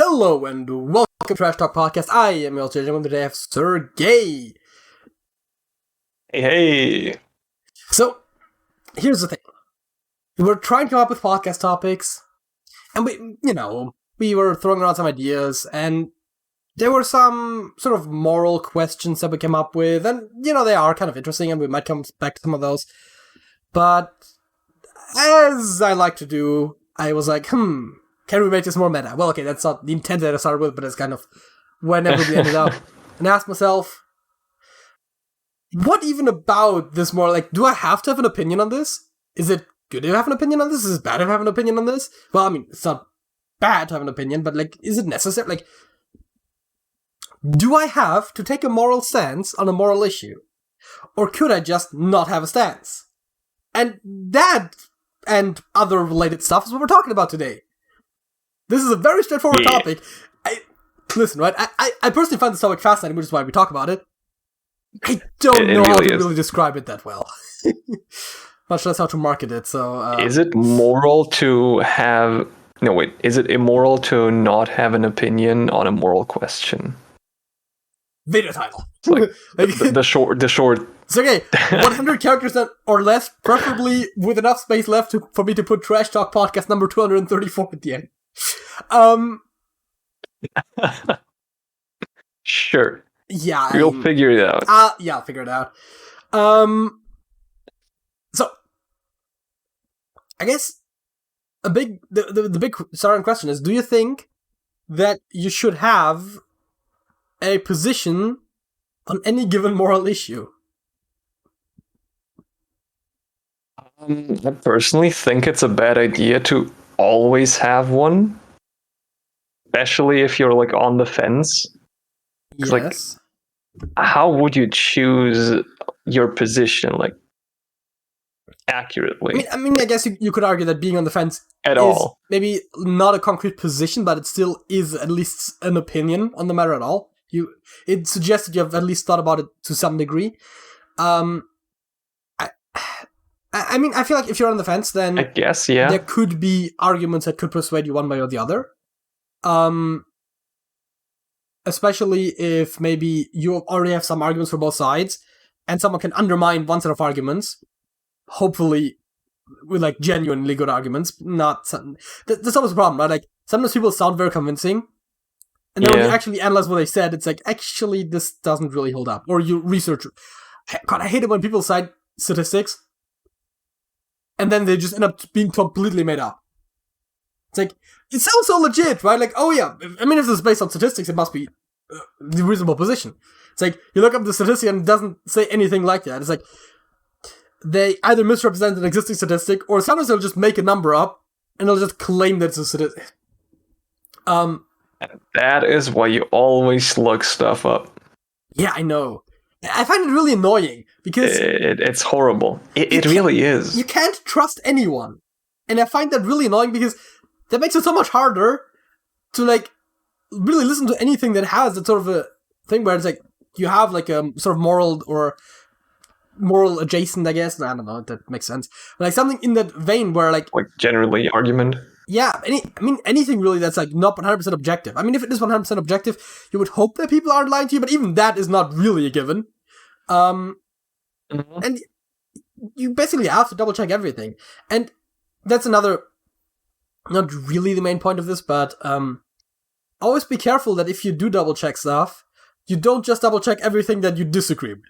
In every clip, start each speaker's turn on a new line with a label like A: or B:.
A: Hello and welcome to Trash Talk Podcast. I am your judge, and today I have Sergey.
B: Hey.
A: So, here's the thing. We're trying to come up with podcast topics, and we were throwing around some ideas, and there were some sort of moral questions that we came up with, and, they are kind of interesting, and we might come back to some of those. But, as I like to do, I was like, can we make this more meta? Well, okay, that's not the intent that I started with, but it's kind of whenever we ended up. And I asked myself, what even about this more, do I have to have an opinion on this? Is it good to have an opinion on this? Is it bad to have an opinion on this? Well, I mean, it's not bad to have an opinion, but, is it necessary? Do I have to take a moral stance on a moral issue? Or could I just not have a stance? And that, and other related stuff is what we're talking about today. This is a very straightforward topic. Listen, right? I personally find this topic fascinating, which is why we talk about it. I don't know how to really describe it that well. Much less how to market it, so...
B: Is it moral to have... No, wait. Is it immoral to not have an opinion on a moral question?
A: Video title.
B: The short...
A: So, okay, 100 characters or less, preferably with enough space left for me to put Trash Talk Podcast number 234 at the end.
B: Sure.
A: Yeah.
B: We'll figure it out.
A: Yeah, I'll figure it out. So, I guess the big starting question is, do you think that you should have a position on any given moral issue?
B: I personally think it's a bad idea to always have one, especially if you're on the fence.
A: Yes.
B: How would you choose your position accurately?
A: I mean, I guess you could argue that being on the fence
B: at
A: is
B: all
A: maybe not a concrete position, but it still is at least an opinion on the matter at all. It suggests that you have at least thought about it to some degree. I mean, I feel like if you're on the fence, then
B: I guess, yeah,
A: there could be arguments that could persuade you one way or the other. Especially if maybe you already have some arguments for both sides, and someone can undermine one set of arguments, hopefully with genuinely good arguments. That's always a problem, right? Sometimes people sound very convincing, and then when you actually analyze what they said, it's actually this doesn't really hold up. Or you research. God, I hate it when people cite statistics, and then they just end up being completely made up. It's it sounds so legit, right? Oh yeah, I mean, if this is based on statistics, it must be the reasonable position. It's you look up the statistic and it doesn't say anything like that. It's they either misrepresent an existing statistic, or sometimes they'll just make a number up, and they'll just claim that it's a statistic.
B: That is why you always look stuff up.
A: Yeah, I know. I find it really annoying, because...
B: It's horrible. It really is.
A: You can't trust anyone. And I find that really annoying, because that makes it so much harder to, really listen to anything that has that sort of a thing where it's you have, a sort of moral or moral adjacent, I guess. I don't know if that makes sense. But, something in that vein where,
B: generally argument.
A: Yeah, anything really that's, not 100% objective. I mean, if it is 100% objective, you would hope that people aren't lying to you, but even that is not really a given. And you basically have to double-check everything. And that's another, not really the main point of this, but always be careful that if you do double-check stuff, you don't just double-check everything that you disagree with.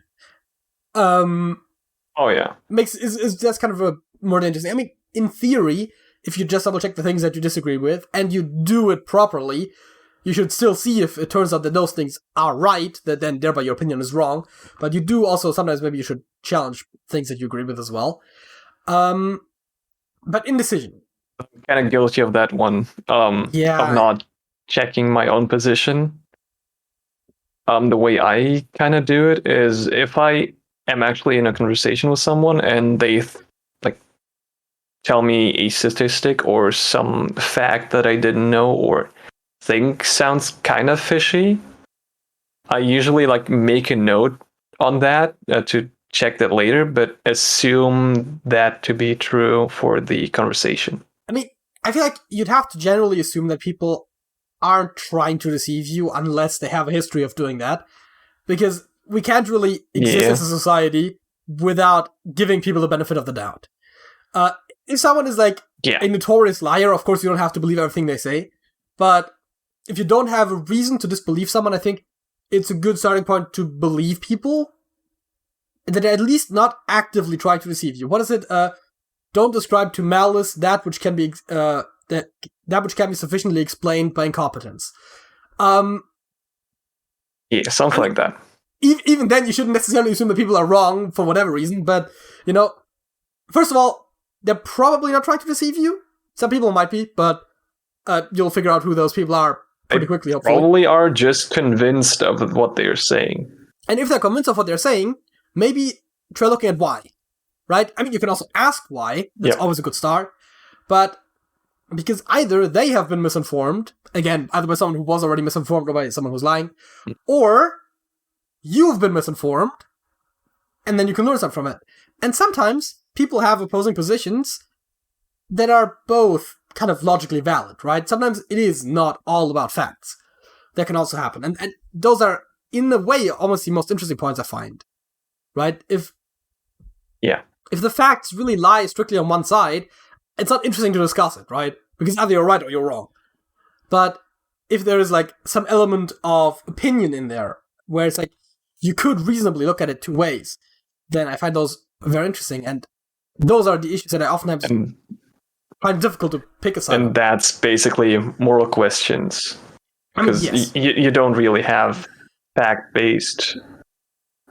B: Oh, yeah.
A: Is that's kind of a more dangerous thing. I mean, in theory, if you just double-check the things that you disagree with, and you do it properly, you should still see if it turns out that those things are right, that then thereby your opinion is wrong. But you do also, sometimes maybe you should challenge things that you agree with as well. But Indecision.
B: I'm kind of guilty of that one. Of not checking my own position. The way I kind of do it is, if I am actually in a conversation with someone and they tell me a statistic or some fact that I didn't know or think sounds kind of fishy, I usually make a note on that to check that later, but assume that to be true for the conversation.
A: I mean, I feel like you'd have to generally assume that people aren't trying to deceive you unless they have a history of doing that. Because we can't really exist as a society without giving people the benefit of the doubt. If someone is like a notorious liar, of course you don't have to believe everything they say. But if you don't have a reason to disbelieve someone, I think it's a good starting point to believe people. And that they're at least not actively trying to deceive you. What is it? Don't ascribe to malice that which can be that which can be sufficiently explained by incompetence.
B: Something like that.
A: Even then, you shouldn't necessarily assume that people are wrong for whatever reason. But first of all, they're probably not trying to deceive you. Some people might be, but you'll figure out who those people are pretty quickly. Hopefully,
B: probably are just convinced of what they're saying.
A: And if they're convinced of what they're saying, maybe try looking at why. Right? I mean, you can also ask why. That's always a good start. But because either they have been misinformed, again, either by someone who was already misinformed or by someone who's lying, or you've been misinformed, and then you can learn something from it. And sometimes people have opposing positions that are both kind of logically valid, right? Sometimes it is not all about facts. That can also happen. And those are, in a way, almost the most interesting points I find. Right? If the facts really lie strictly on one side, it's not interesting to discuss it, right? Because either you're right or you're wrong. But if there is like some element of opinion in there, where it's like you could reasonably look at it two ways, then I find those very interesting. And those are the issues that I oftentimes find difficult to pick a side.
B: And that's basically moral questions. Because you don't really have fact-based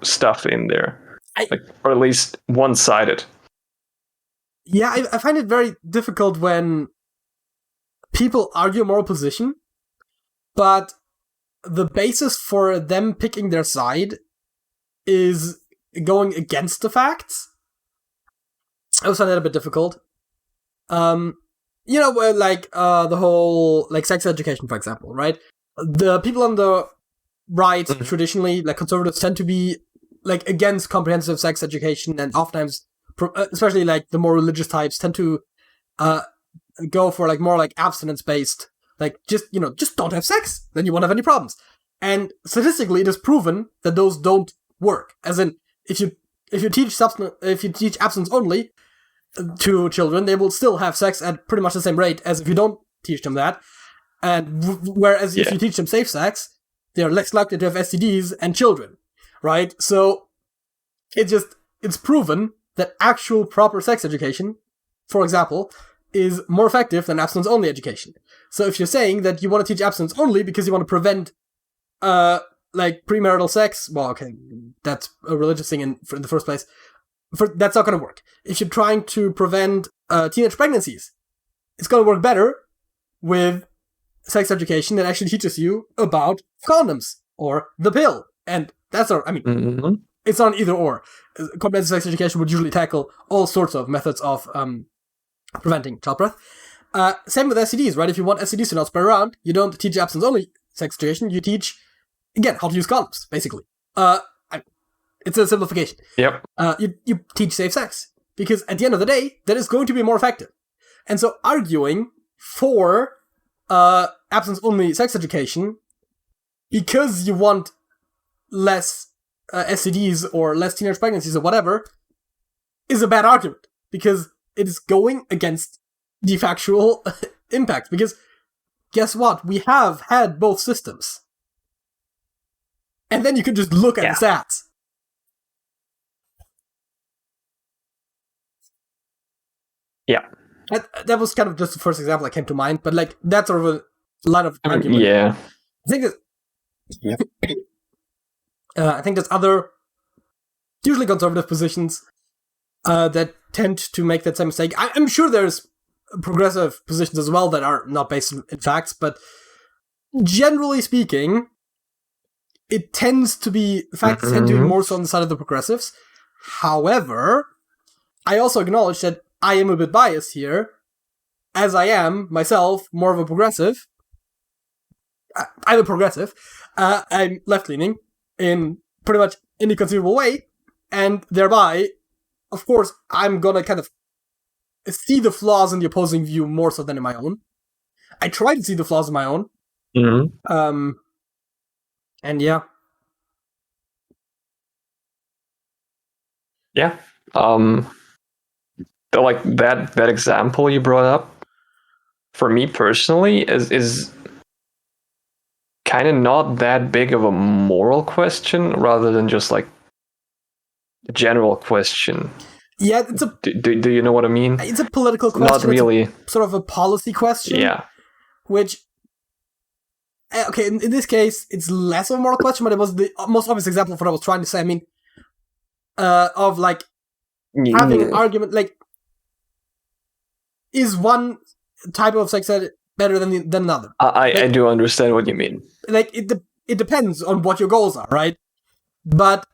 B: stuff in there. Or at least one-sided.
A: Yeah, I find it very difficult when people argue a moral position, but the basis for them picking their side is going against the facts. I always find that a bit difficult. The whole, like, sex education, for example, right? The people on the right, traditionally, like, conservatives tend to be like against comprehensive sex education, and oftentimes, especially like the more religious types, tend to go for like more like abstinence based, like just don't have sex, then you won't have any problems. And statistically, it is proven that those don't work. As in, if you teach abstinence only to children, they will still have sex at pretty much the same rate as if you don't teach them that. And whereas if you teach them safe sex, they are less likely to have STDs and children. Right? So, it's proven that actual proper sex education, for example, is more effective than abstinence-only education. So if you're saying that you want to teach abstinence only because you want to prevent, premarital sex, well, okay, that's a religious thing in the first place. That's not going to work. If you're trying to prevent teenage pregnancies, it's going to work better with sex education that actually teaches you about condoms or the pill. And it's not an either or. Comprehensive sex education would usually tackle all sorts of methods of preventing childbirth. Same with STDs, right? If you want STDs to not spread around, you don't teach abstinence-only sex education. You teach, again, how to use condoms, basically. It's a simplification.
B: Yep.
A: You teach safe sex. Because at the end of the day, that is going to be more effective. And so arguing for abstinence-only sex education because you want less STDs or less teenage pregnancies or whatever is a bad argument, because it is going against the factual impact. Because guess what? We have had both systems. And then you can just look at the stats.
B: Yeah.
A: That was kind of just the first example that came to mind, but like that's sort of a line of argument.
B: Yeah.
A: I think that I think there's other, usually conservative positions that tend to make that same mistake. I'm sure there's progressive positions as well that are not based in facts, but generally speaking, it tends to be, facts tend to be more so on the side of the progressives. However, I also acknowledge that I am a bit biased here, as I am, myself, more of a progressive. I'm a progressive. I'm left-leaning in pretty much any conceivable way, and thereby, of course, I'm gonna kind of see the flaws in the opposing view more so than in my own. I try to see the flaws in my own,
B: Mm-hmm.
A: And yeah.
B: Yeah. Like that example you brought up, for me personally, is kind of not that big of a moral question, rather than just like a general question.
A: Yeah, it's a.
B: Do you know what I mean?
A: It's a political question.
B: Not really.
A: It's sort of a policy question.
B: Yeah.
A: Which, okay, in this case, it's less of a moral question, but it was the most obvious example of what I was trying to say. I mean, of like having an argument, like, is one type of sex ed better than another?
B: I do understand what you mean.
A: Like, it depends on what your goals are, right? But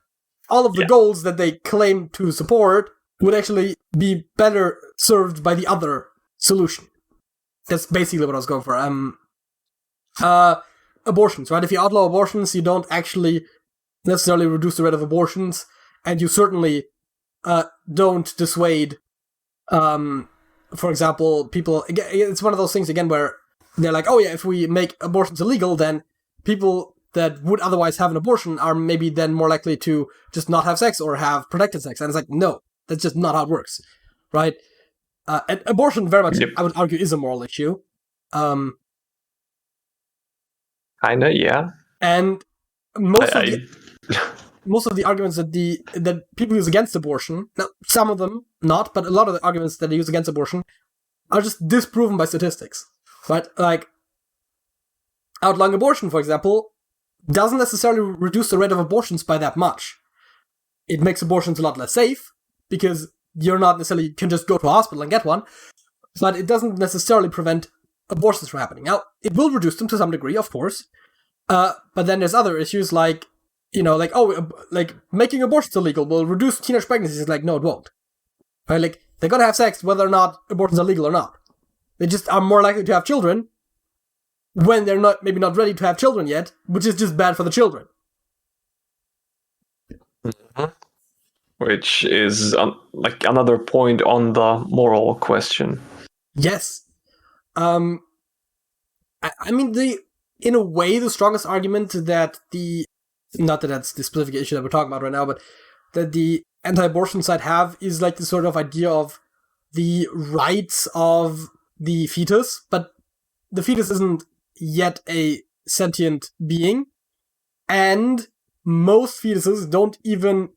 A: all of the goals that they claim to support would actually be better served by the other solution. That's basically what I was going for. Abortions, right? If you outlaw abortions, you don't actually necessarily reduce the rate of abortions, and you certainly don't dissuade, for example, people. It's one of those things, again, where they're like, oh yeah, if we make abortions illegal, then people that would otherwise have an abortion are maybe then more likely to just not have sex or have protected sex. And it's like, no, that's just not how it works, right? And abortion very much, I would argue, is a moral issue.
B: Kinda, yeah.
A: And most of the arguments that people use against abortion, now some of them not, but a lot of the arguments that they use against abortion are just disproven by statistics, right? Like, outlawing abortion, for example, doesn't necessarily reduce the rate of abortions by that much. It makes abortions a lot less safe, because you're not necessarily can just go to a hospital and get one, but it doesn't necessarily prevent abortions from happening. Now, it will reduce them to some degree, of course, but then there's other issues like, like making abortions illegal will reduce teenage pregnancies. Like, no, it won't. Right? Like, they're gonna have sex whether or not abortions are legal or not. They just are more likely to have children when they're maybe not ready to have children yet, which is just bad for the children.
B: Mm-hmm. Which is like another point on the moral question.
A: Yes. I mean, in a way, the strongest argument that not that that's the specific issue that we're talking about right now, but that the anti-abortion side have is like the sort of idea of the rights of the fetus, but the fetus isn't yet a sentient being, and most fetuses don't even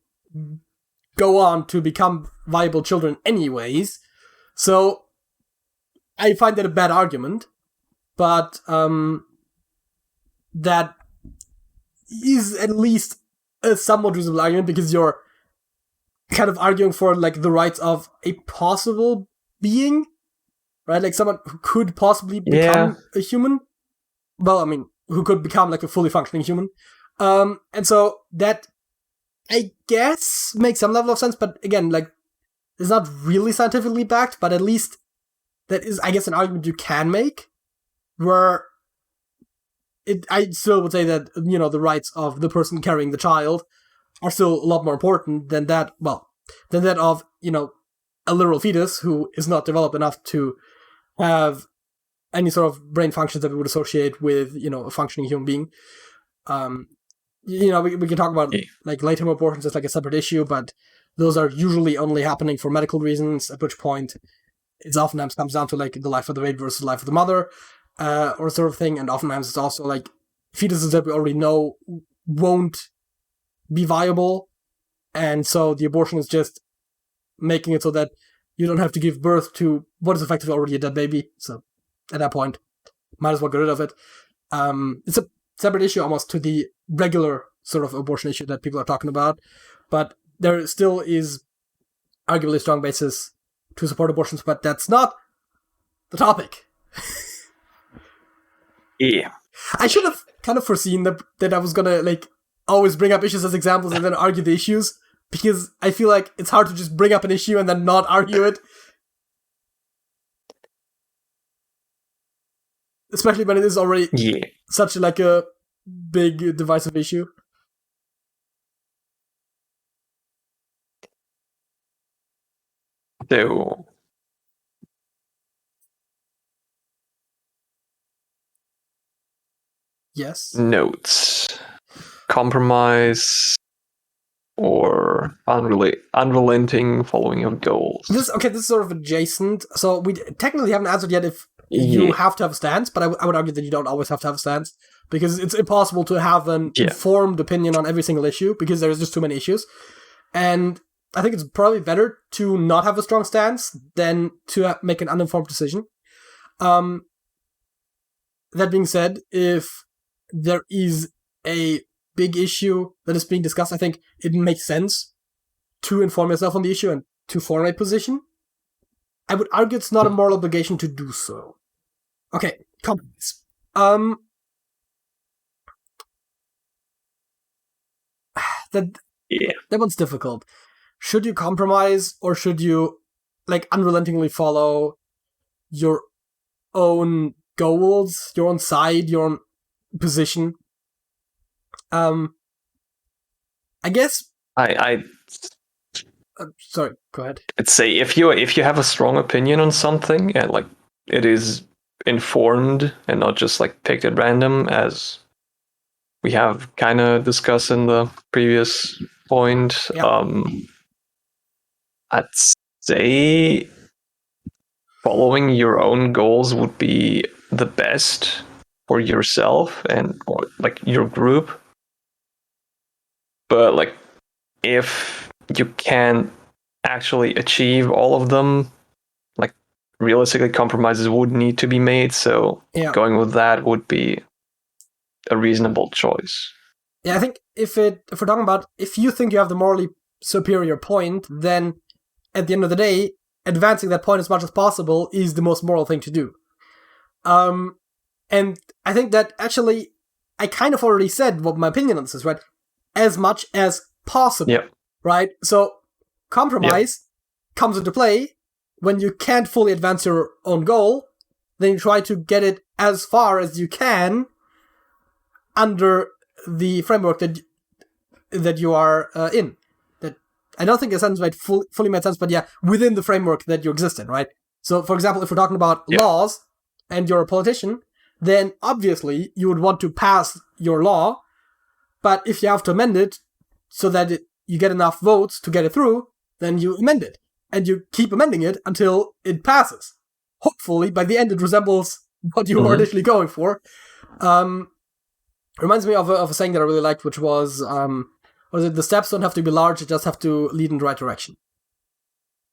A: go on to become viable children anyways, so I find that a bad argument, but that is at least a somewhat reasonable argument, because you're kind of arguing for like the rights of a possible being, right? Like someone who could possibly become a human. Well, I mean, who could become like a fully functioning human. And so that, I guess, makes some level of sense, but again, like, it's not really scientifically backed, but at least that is, I guess, an argument you can make, where I still would say that, the rights of the person carrying the child are still a lot more important than that of, a literal fetus who is not developed enough to have any sort of brain functions that we would associate with, a functioning human being. We can talk about like late-term abortions as like a separate issue, but those are usually only happening for medical reasons, at which point it oftentimes comes down to like the life of the baby versus the life of the mother, or sort of thing, and oftentimes it's also like fetuses that we already know won't be viable, and so the abortion is just making it so that you don't have to give birth to what is effectively already a dead baby. So at that point, might as well get rid of it. It's a separate issue almost to the regular sort of abortion issue that people are talking about, but there still is arguably a strong basis to support abortions, but that's not the topic.
B: Yeah.
A: I should have kind of foreseen that I was gonna like always bring up issues as examples and then argue the issues, because I feel like it's hard to just bring up an issue and then not argue it. Especially when it is already such like a big divisive issue.
B: So
A: Yes.
B: notes. Compromise or unrelenting following of goals.
A: This is sort of adjacent. So we technically haven't answered yet if you have to have a stance, but I would argue that you don't always have to have a stance, because it's impossible to have an informed opinion on every single issue, because there's just too many issues. And I think it's probably better to not have a strong stance than to make an uninformed decision. That being said, if there is a big issue that is being discussed, I think it makes sense to inform yourself on the issue and to form a position. I would argue it's not a moral obligation to do so. Okay, compromise. That one's difficult. Should you compromise, or should you unrelentingly follow your own goals, your own side, your own position? I guess sorry, go ahead.
B: I'd say if you have a strong opinion on something and it is informed and not just picked at random, as we have kind of discussed in the previous point, I'd say following your own goals would be the best for yourself and your group. But if you can't actually achieve all of them, realistically compromises would need to be made. So going with that would be a reasonable choice.
A: Yeah, I think if we're talking about if you think you have the morally superior point, then at the end of the day, advancing that point as much as possible is the most moral thing to do. And I think that actually, I kind of already said what my opinion on this is, right? As much as possible, right? So compromise comes into play when you can't fully advance your own goal. Then you try to get it as far as you can under the framework that you are in. That I don't think a sentence made fully made sense, but within the framework that you exist in, right? So, for example, if we're talking about laws and you're a politician, then obviously you would want to pass your law, but if you have to amend it so that you get enough votes to get it through, then you amend it. And you keep amending it until it passes. Hopefully, by the end, it resembles what you were initially going for. Reminds me of a saying that I really liked, which was the steps don't have to be large, they just have to lead in the right direction.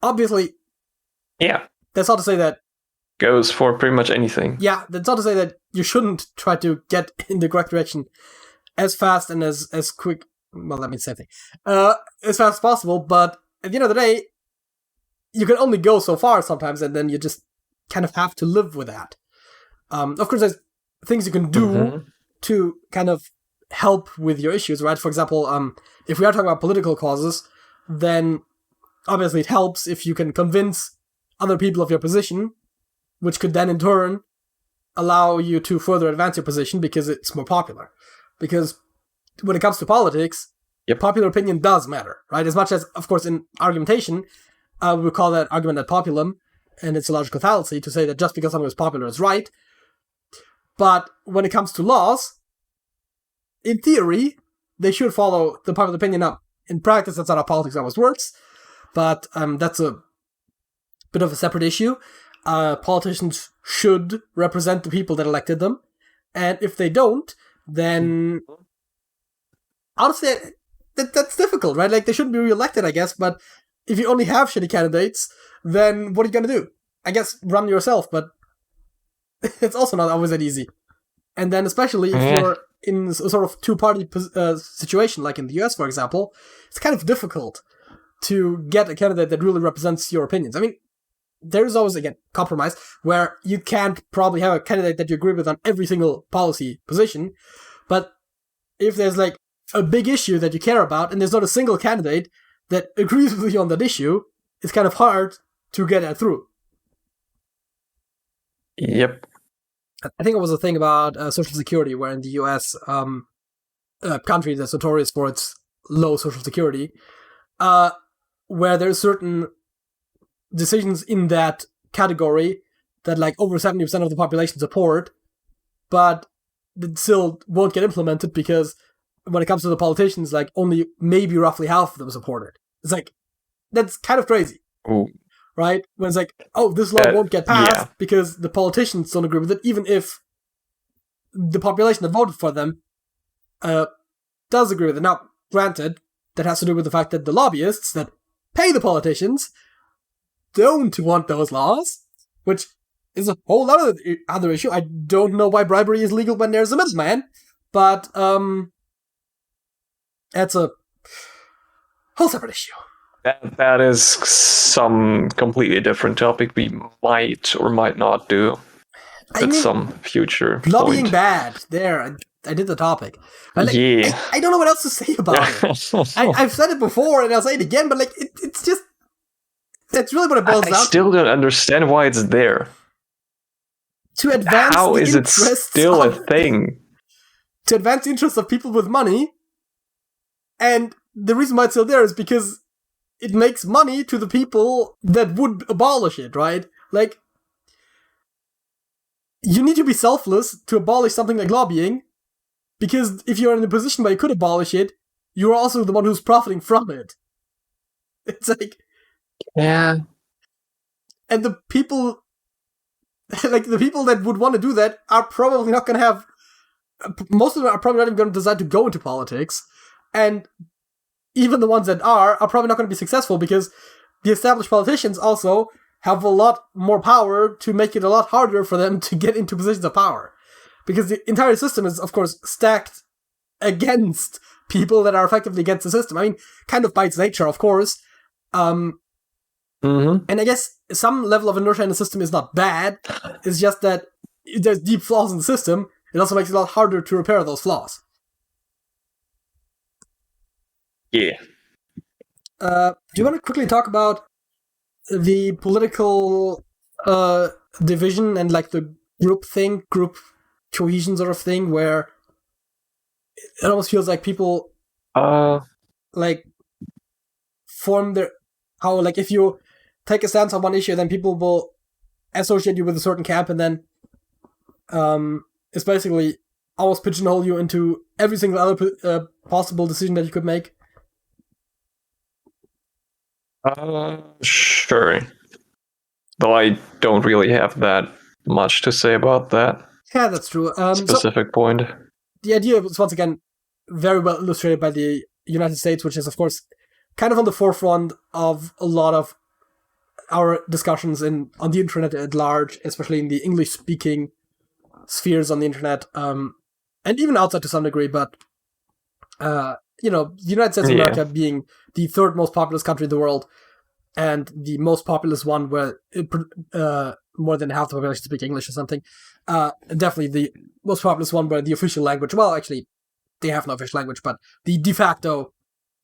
A: Obviously, that's not to say that
B: goes for pretty much anything.
A: Yeah, that's not to say that you shouldn't try to get in the correct direction as fast and as quick. Well, that means the same thing. As fast as possible, but at the end of the day, you can only go so far sometimes, and then you just kind of have to live with that. Of course, there's things you can do to kind of help with your issues, right? For example, if we are talking about political causes, then obviously it helps if you can convince other people of your position, which could then in turn allow you to further advance your position because it's more popular. Because when it comes to politics, popular opinion does matter, right? As much as, of course, in argumentation, we call that argument ad populum, and it's a logical fallacy to say that just because something is popular is right. But when it comes to laws, in theory, they should follow the popular opinion up. In practice, that's not how politics always works, but that's a bit of a separate issue. Politicians should represent the people that elected them, and if they don't, then honestly, that's difficult, right? They shouldn't be re-elected, I guess, but if you only have shitty candidates, then what are you going to do? I guess run yourself, but it's also not always that easy. And then especially if you're in a sort of two-party situation, like in the US, for example, it's kind of difficult to get a candidate that really represents your opinions. I mean, there's always, again, compromise, where you can't probably have a candidate that you agree with on every single policy position, but if there's a big issue that you care about, and there's not a single candidate that agrees with you on that issue, it's kind of hard to get that through.
B: Yep.
A: I think it was a thing about Social Security, where in the US, a country that's notorious for its low Social Security, where there's certain decisions in that category that over 70% of the population support, but that still won't get implemented because when it comes to the politicians, like, only maybe roughly half of them support it. It's like, that's kind of crazy.
B: Ooh.
A: Right? When it's like, oh, this law won't get passed because the politicians don't agree with it, even if the population that voted for them does agree with it. Now, granted, that has to do with the fact that the lobbyists that pay the politicians don't want those laws, which is a whole other issue. I don't know why bribery is legal when there's a middleman, but that's a whole separate issue.
B: That is some completely different topic we might or might not do at some future
A: lobbying
B: point.
A: Bad. There, I did the topic. I don't know what else to say about it. I've said it before and I'll say it again, but like it's just, that's really what it boils down to.
B: I still don't understand why it's there.
A: To advance
B: How
A: the
B: is it still a thing?
A: To advance the interests of people with money, and the reason why it's still there is because it makes money to the people that would abolish it, right? Like, you need to be selfless to abolish something like lobbying, because if you're in a position where you could abolish it, you're also the one who's profiting from it. It's like...
B: Yeah.
A: And the people... like, the people that would want to do that are probably not going to have... Most of them are probably not even going to decide to go into politics, and even the ones that are probably not going to be successful because the established politicians also have a lot more power to make it a lot harder for them to get into positions of power. Because the entire system is, of course, stacked against people that are effectively against the system. I mean, kind of by its nature, of course. And I guess some level of inertia in the system is not bad. It's just that if there's deep flaws in the system, it also makes it a lot harder to repair those flaws.
B: Yeah.
A: Do you want to quickly talk about the political division and like the group cohesion sort of thing, where it almost feels like people like form their... how, like, if you take a stance on one issue, then people will associate you with a certain camp, and then it's basically almost pigeonhole you into every single other possible decision that you could make.
B: Sure. Though I don't really have that much to say about that.
A: Yeah, that's true.
B: Specific point.
A: The idea was, once again, very well illustrated by the United States, which is, of course, kind of on the forefront of a lot of our discussions on the internet at large, especially in the English-speaking spheres on the internet, and even outside to some degree, but the United States of America being the third most populous country in the world, and the most populous one where more than half the population speak English or something. Definitely the most populous one where the official language, well, actually, they have no official language, but the de facto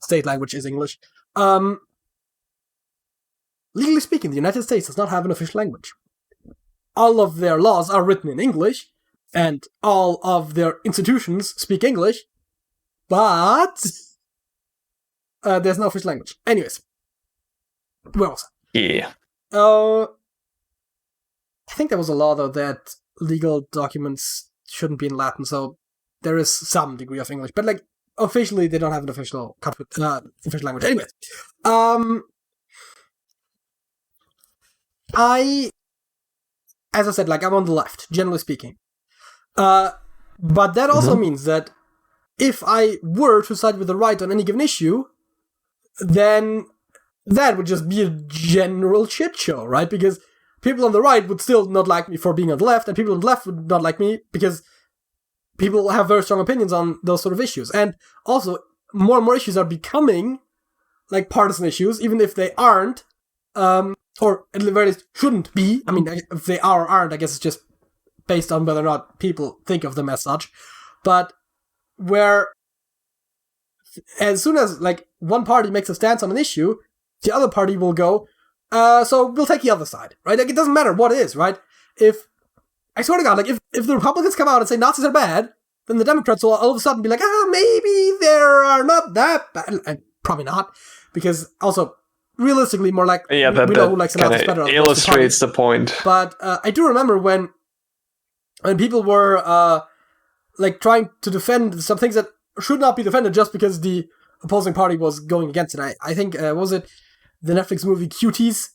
A: state language is English. Legally speaking, the United States does not have an official language. All of their laws are written in English, and all of their institutions speak English, but there's no official language. Anyways, where was I?
B: Yeah.
A: I think there was a law, though, that legal documents shouldn't be in Latin, so there is some degree of English. But, like, officially, they don't have an official language. Anyways, as I said, like, I'm on the left, generally speaking. But that also means that if I were to side with the right on any given issue, then that would just be a general shit show, right? Because people on the right would still not like me for being on the left, and people on the left would not like me because people have very strong opinions on those sort of issues. And also, more and more issues are becoming like partisan issues, even if they aren't, or at the very least shouldn't be. I mean, if they are or aren't, I guess it's just based on whether or not people think of them as such. But where as soon as like one party makes a stance on an issue, the other party will go, so we'll take the other side, right? Like, it doesn't matter what it is, right? I swear to God, like, if the Republicans come out and say Nazis are bad, then the Democrats will all of a sudden be like, maybe they are not that bad. And probably not, because also, realistically, more like, we know who likes the Nazis better.
B: Illustrates the point.
A: But I do remember when people were, like trying to defend some things that should not be defended just because the opposing party was going against it. I think, was it the Netflix movie Cuties,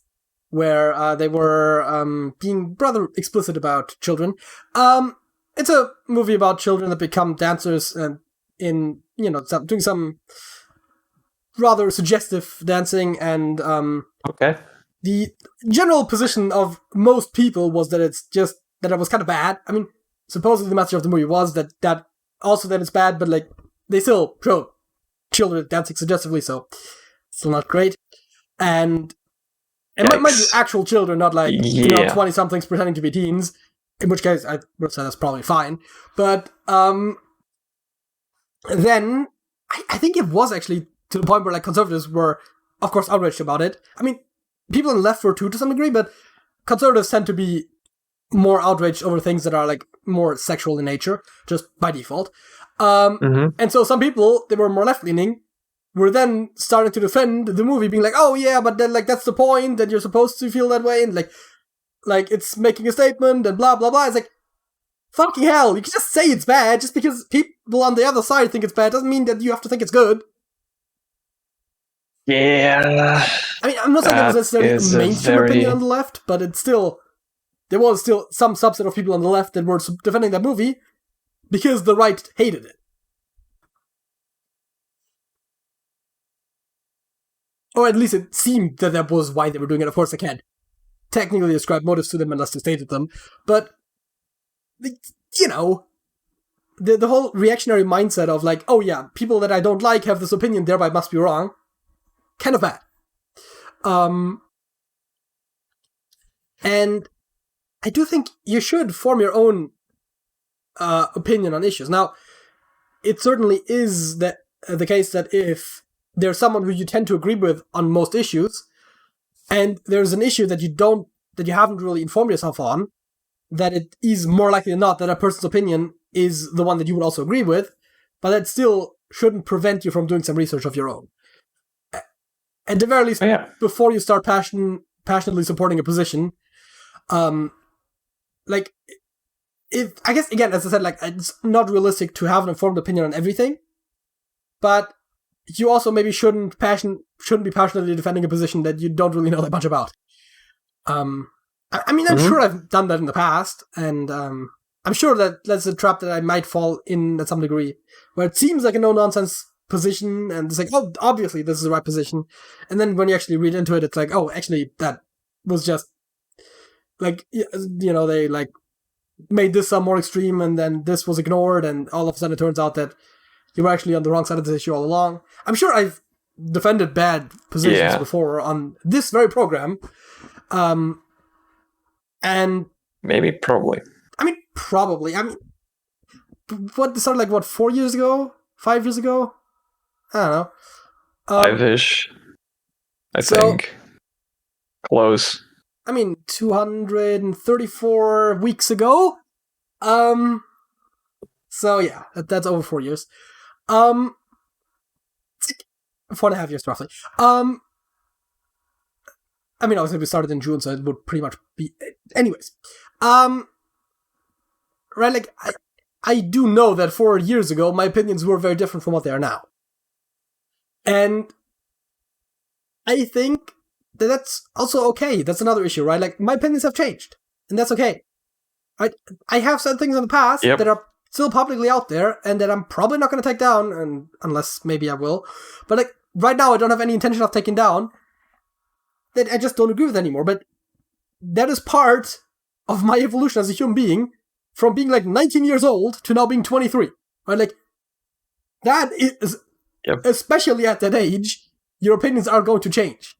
A: where they were being rather explicit about children. It's a movie about children that become dancers and doing some rather suggestive dancing, and
B: okay.
A: The general position of most people was that it was kind of bad. I mean, supposedly the message of the movie was that also that it's bad, but like they still showed children dancing suggestively, so still not great. And mind you, actual children, not like 20-somethings pretending to be teens. In which case, I would say that's probably fine. But then I think it was actually to the point where like conservatives were, of course, outraged about it. I mean, people on the left were too to some degree, but conservatives tend to be more outraged over things that are like more sexual in nature, just by default. And so some people that were more left-leaning were then starting to defend the movie, being like, "Oh yeah, but then like that's the point, that you're supposed to feel that way, and like it's making a statement and blah blah blah." It's like, fucking hell, you can just say it's bad. Just because people on the other side think it's bad doesn't mean that you have to think it's good.
B: Yeah.
A: I mean, I'm not saying there was necessarily a mainstream opinion on the left, but there was still some subset of people on the left that were defending that movie because the right hated it. Or at least it seemed that was why they were doing it. Of course, I can't technically ascribe motives to them unless they stated them. But, you know, the whole reactionary mindset of like, oh yeah, people that I don't like have this opinion, thereby must be wrong. Kind of bad. And I do think you should form your own opinion on issues. Now, it certainly is the case that if there's someone who you tend to agree with on most issues, and there's an issue that you haven't really informed yourself on, that it is more likely than not that a person's opinion is the one that you would also agree with, but that still shouldn't prevent you from doing some research of your own. At the very least, before you start passionately supporting a position, I guess, again, as I said, like, it's not realistic to have an informed opinion on everything, but you also maybe shouldn't be passionately defending a position that you don't really know that much about. I mean, I'm sure I've done that in the past, and I'm sure that that's a trap that I might fall in at some degree, where it seems like a no-nonsense position, and it's like, oh, obviously this is the right position, and then when you actually read into it, it's like, oh, actually that was just like, you know, they like made this some more extreme, and then this was ignored, and all of a sudden it turns out that you were actually on the wrong side of this issue all along. I'm sure I've defended bad positions before on this very program, and
B: probably.
A: I mean, what started like what 4 years ago, 5 years ago? I don't know.
B: 5-ish. I think. Close.
A: I mean, 234 weeks ago. So yeah, that's over 4 years. 4.5 years roughly. I mean, obviously we started in June, so it would pretty much be. Anyways, right? Like I do know that 4 years ago my opinions were very different from what they are now, and I think that's also okay. That's another issue, right? Like, my opinions have changed, and that's okay. Right? I have said things in the past that are still publicly out there, and that I'm probably not going to take down, and unless maybe I will. But like right now, I don't have any intention of taking down. That I just don't agree with anymore. But that is part of my evolution as a human being, from being like 19 years old to now being 23. Right? Like, that is, especially at that age, your opinions are going to change.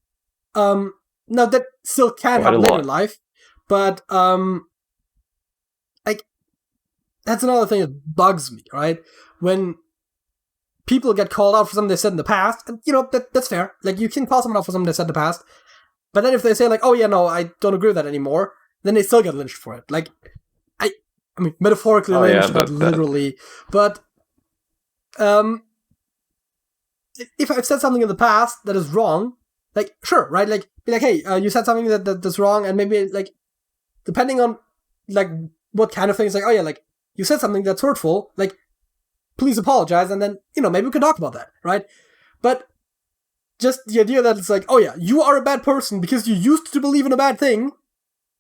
A: Now that still can happen later in life, but like, that's another thing that bugs me, right? When people get called out for something they said in the past, and, you know, that's fair. Like, you can call someone out for something they said in the past, but then if they say like, oh yeah, no, I don't agree with that anymore, then they still get lynched for it. Like, I mean, metaphorically lynched, not literally. But if I've said something in the past that is wrong, like, sure, right? Like, be like, hey, you said something that's wrong, and maybe, like, depending on, like, what kind of thing, it's like, oh yeah, like, you said something that's hurtful, like, please apologize, and then, maybe we can talk about that, right? But just the idea that it's like, oh yeah, you are a bad person because you used to believe in a bad thing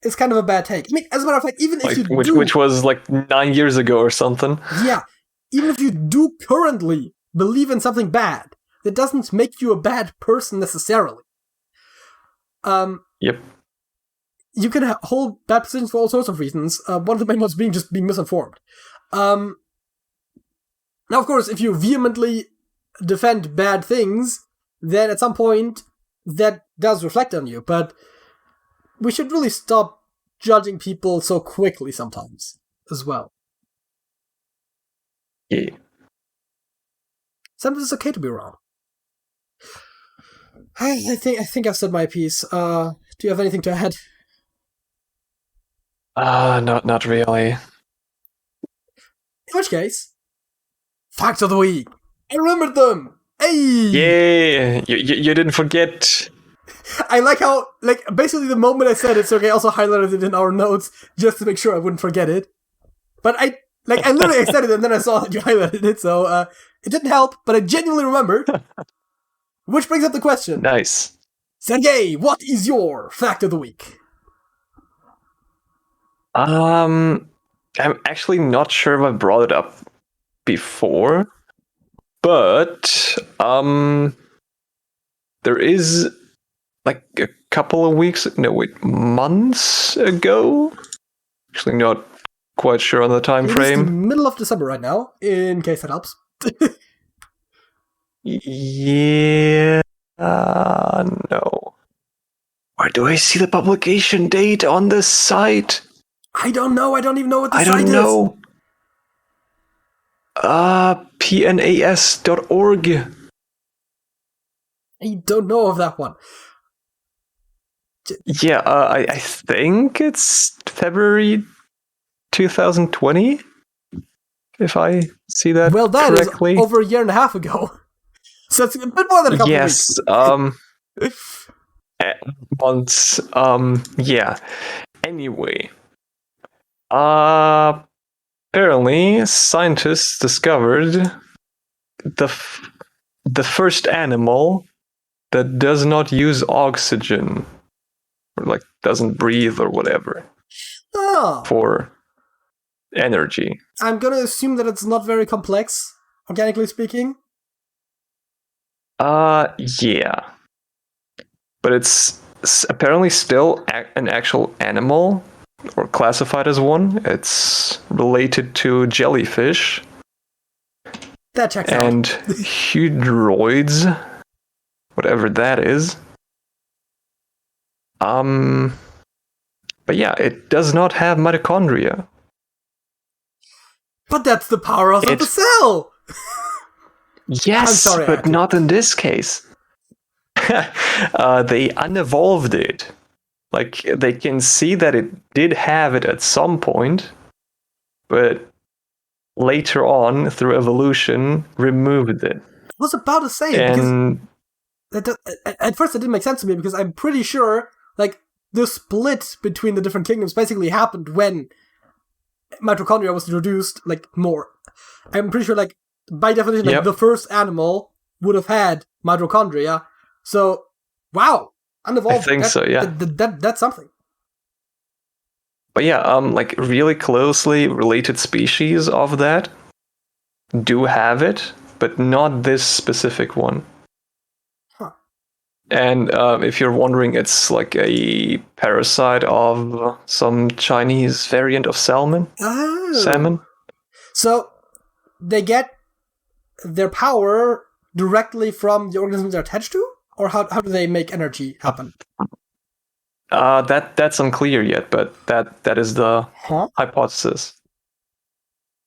A: is kind of a bad take. I mean, as a matter of fact, even if you do...
B: Which was like 9 years ago or something.
A: Yeah. Even if you do currently believe in something bad, that doesn't make you a bad person necessarily.
B: Yep.
A: You can hold bad positions for all sorts of reasons. One of the main ones being just being misinformed. Now, of course, if you vehemently defend bad things, then at some point that does reflect on you. But we should really stop judging people so quickly sometimes as well.
B: Yeah.
A: Sometimes it's okay to be wrong. I think I've said my piece. Do you have anything to add?
B: Not really.
A: In which case, facts of the week. I remembered them. Hey!
B: Yeah, you didn't forget.
A: I like how, basically the moment I said it, Sergey also highlighted it in our notes just to make sure I wouldn't forget it. But I literally said it and then I saw that you highlighted it, so it didn't help, but I genuinely remembered. Which brings up the question.
B: Nice.
A: Sergey, what is your fact of the week?
B: I'm actually not sure if I brought it up before, but there is like a couple of months ago. Actually, not quite sure on the time frame.
A: It's the middle of December right now, in case that helps.
B: Yeah. No. Where do I see the publication date on this site?
A: I don't know. I don't even know what the site is.
B: I don't know. pnas.org.
A: I don't know of that one.
B: Yeah, I think it's February 2020, if I see that correctly.
A: Well, that is over a year and a half ago. So it's a bit more than a couple of weeks.
B: Yes, months. Yeah. Anyway, apparently scientists discovered the first animal that does not use oxygen, or doesn't breathe or whatever, for energy.
A: I'm gonna assume that it's not very complex, organically speaking.
B: Yeah. But it's apparently still an actual animal, or classified as one. It's related to jellyfish.
A: That checks out.
B: And hydroids, whatever that is. But yeah, it does not have mitochondria.
A: But that's the power of the cell!
B: Yes, but not in this case. They unevolved it. They can see that it did have it at some point, but later on, through evolution, removed it.
A: I was about to say it, because at first it didn't make sense to me, because I'm pretty sure, the split between the different kingdoms basically happened when mitochondria was introduced, more. I'm pretty sure, by definition, the first animal would have had mitochondria. So, wow, unevolved.
B: I think so, yeah.
A: That's something.
B: But yeah, really closely related species of that do have it, but not this specific one.
A: Huh.
B: And if you're wondering, it's a parasite of some Chinese variant of salmon.
A: Oh.
B: Salmon.
A: So, they get their power directly from the organisms they're attached to? Or how do they make energy happen?
B: That's unclear yet, but that is the hypothesis.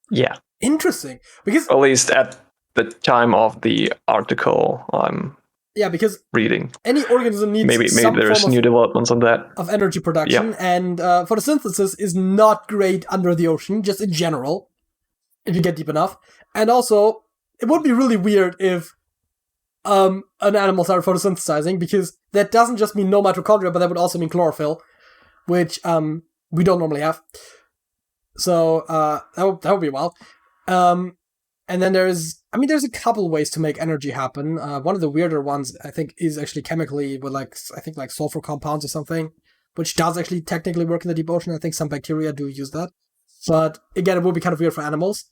B: Yeah.
A: Interesting. Because
B: at least at the time of the article I'm
A: because
B: reading.
A: Any organism needs
B: maybe there's new developments on that.
A: Of energy production, and photosynthesis is not great under the ocean, just in general, if you get deep enough. And also, it would be really weird if an animal started photosynthesizing, because that doesn't just mean no mitochondria, but that would also mean chlorophyll, which we don't normally have. So that would be wild. And then there's a couple ways to make energy happen. One of the weirder ones, I think, is actually chemically with like sulfur compounds or something, which does actually technically work in the deep ocean. I think some bacteria do use that. But again, it would be kind of weird for animals.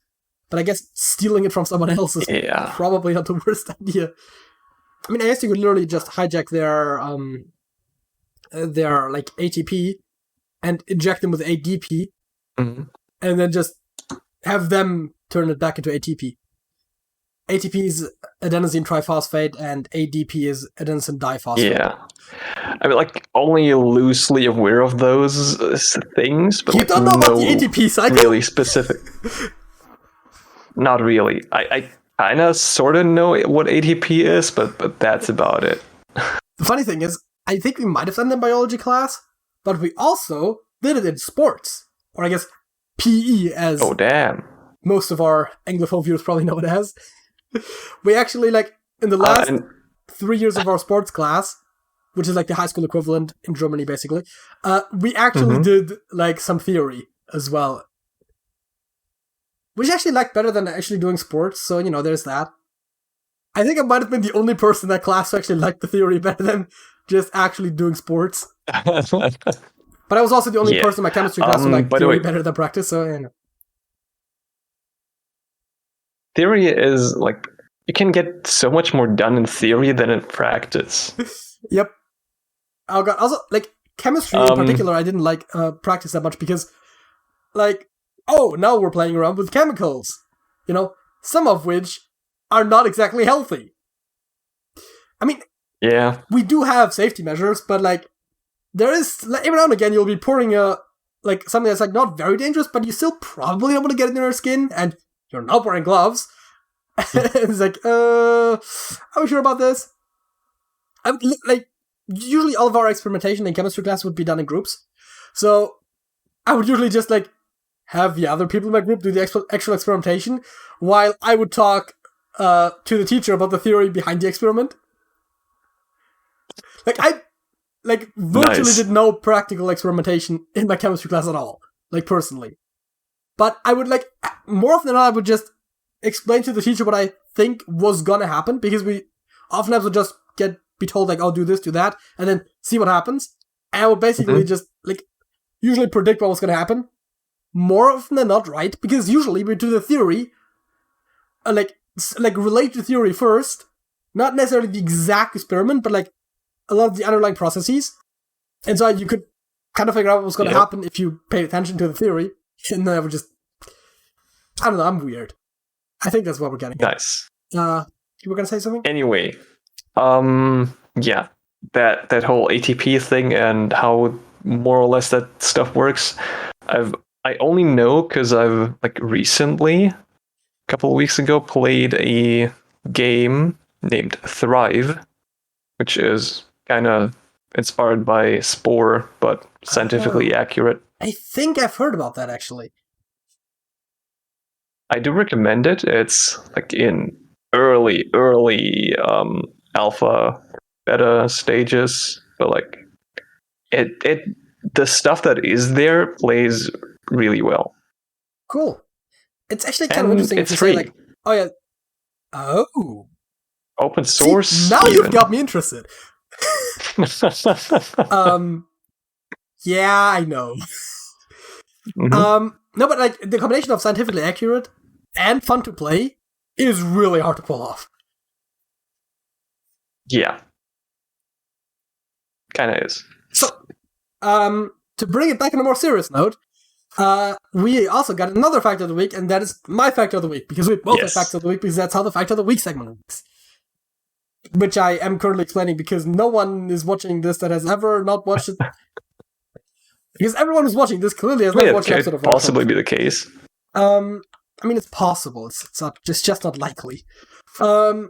A: But I guess stealing it from someone else is probably not the worst idea. I mean, I guess you could literally just hijack their like ATP and inject them with ADP, and then just have them turn it back into ATP. ATP is adenosine triphosphate, and ADP is adenosine diphosphate.
B: Yeah. I mean, like, only loosely aware of those things, but
A: you don't know about the ATP cycle?
B: Really specific. Not really. I kind of sort of know what ATP is, but that's about it.
A: The funny thing is, I think we might have done it in biology class, but we also did it in sports. Or I guess PE, as most of our Anglophone viewers probably know it as. We actually, like, in the last 3 years of our sports class, which is like the high school equivalent in Germany, basically, we actually did, like, some theory as well. Which I actually liked better than actually doing sports, so, there's that. I think I might have been the only person in that class who actually liked the theory better than just actually doing sports. But I was also the only person in my chemistry class who liked theory better than practice, so,
B: Theory is, like, you can get so much more done in theory than in practice.
A: Yep. Oh god, also, like, chemistry in particular, I didn't like practice that much because, like, now we're playing around with chemicals. Some of which are not exactly healthy. I mean, we do have safety measures, but, like, there is, like, every now and again you'll be pouring something that's, like, not very dangerous, but you still probably don't want to get it in your skin, and you're not wearing gloves. It's like, are we sure about this? Like, usually all of our experimentation in chemistry class would be done in groups. So, I would usually just, like, have the other people in my group do the actual experimentation, while I would talk to the teacher about the theory behind the experiment. Like, I virtually did no practical experimentation in my chemistry class at all, like, personally. But I would, like, more often than not, I would just explain to the teacher what I think was gonna happen, because we oftentimes would just be told, like, do this, do that, and then see what happens. And I would basically just, like, usually predict what was gonna happen. More often than not, right? Because usually we do the theory, like relate the theory first, not necessarily the exact experiment, but, like, a lot of the underlying processes. And so you could kind of figure out what was gonna happen if you paid attention to the theory. And then I would just, I don't know, I'm weird. I think that's what we're getting.
B: Nice.
A: You were gonna say something?
B: Anyway, that whole ATP thing and how more or less that stuff works, I only know because I've, like, recently, a couple of weeks ago, played a game named Thrive, which is kind of inspired by Spore, but scientifically accurate.
A: I think I've heard about that, actually.
B: I do recommend it. It's, like, in early alpha, beta stages, but, like, the stuff that is there plays really well.
A: Cool. It's actually kind of interesting.
B: It's free.
A: Say, like,
B: open source.
A: See, now you've got me interested. Yeah, I know. No, but, like, the combination of scientifically accurate and fun to play is really hard to pull off.
B: Yeah. Kind of is.
A: So, to bring it back on a more serious note, we also got another fact of the week, and that is my fact of the week, because we both have facts of the week, because that's how the fact of the week segment works. Which I am currently explaining, because no one is watching this that has ever not watched it. Because everyone who's watching this clearly has not watched an episode of
B: Hearthstone. Possibly be the case.
A: I mean, it's possible. It's just not likely. Okay,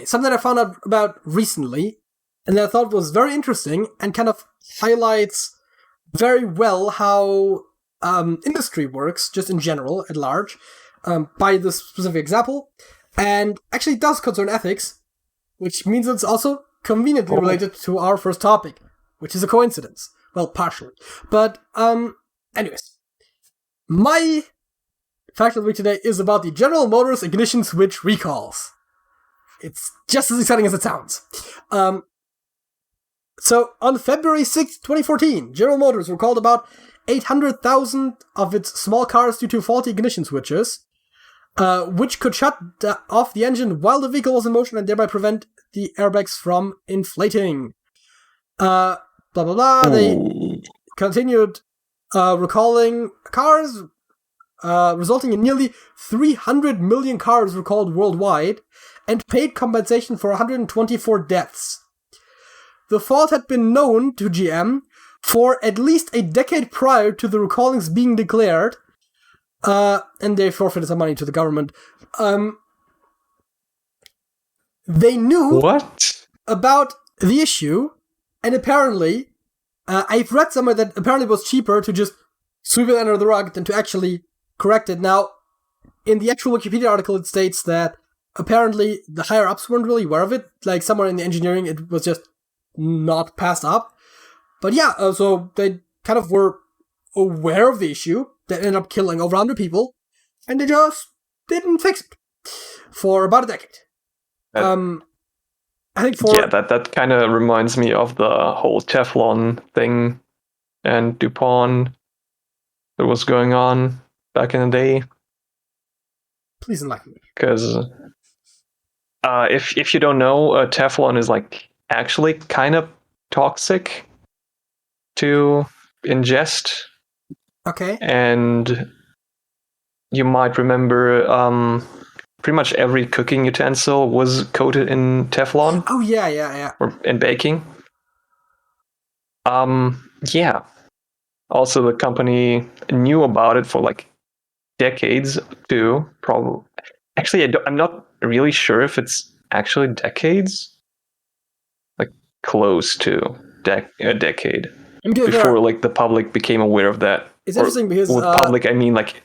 A: something I found out about recently, and that I thought was very interesting, and kind of highlights very well how industry works, just in general, at large, by this specific example, and actually does concern ethics, which means it's also conveniently related to our first topic, which is a coincidence. Well, partially. But Anyways, my fact of the week today is about the General Motors ignition switch recalls. It's just as exciting as it sounds. So, on February 6th, 2014, General Motors recalled about 800,000 of its small cars due to faulty ignition switches, which could shut off the engine while the vehicle was in motion and thereby prevent the airbags from inflating. Blah, blah, blah. They continued recalling cars, resulting in nearly 300 million cars recalled worldwide, and paid compensation for 124 deaths. The fault had been known to GM for at least a decade prior to the recallings being declared, and they forfeited some money to the government. They knew about the issue, and apparently, I've read somewhere that apparently it was cheaper to just sweep it under the rug than to actually correct it. Now, in the actual Wikipedia article, it states that apparently the higher-ups weren't really aware of it. Like, somewhere in the engineering, it was just not passed up. But yeah, so they kind of were aware of the issue. That ended up killing over 100 people, and they just didn't fix it for about a decade. I think
B: that kind of reminds me of the whole Teflon thing and DuPont that was going on back in the day.
A: Please enlighten me.
B: Because if you don't know, Teflon is like actually kind of toxic to ingest.
A: Okay.
B: And you might remember pretty much every cooking utensil was coated in Teflon.
A: Oh, yeah.
B: Or in baking. Yeah. Also, the company knew about it for like decades too. Probably. Actually, I'm not really sure if it's actually decades. Like close to a decade. Before like the public became aware of that.
A: It's interesting because
B: with public I mean like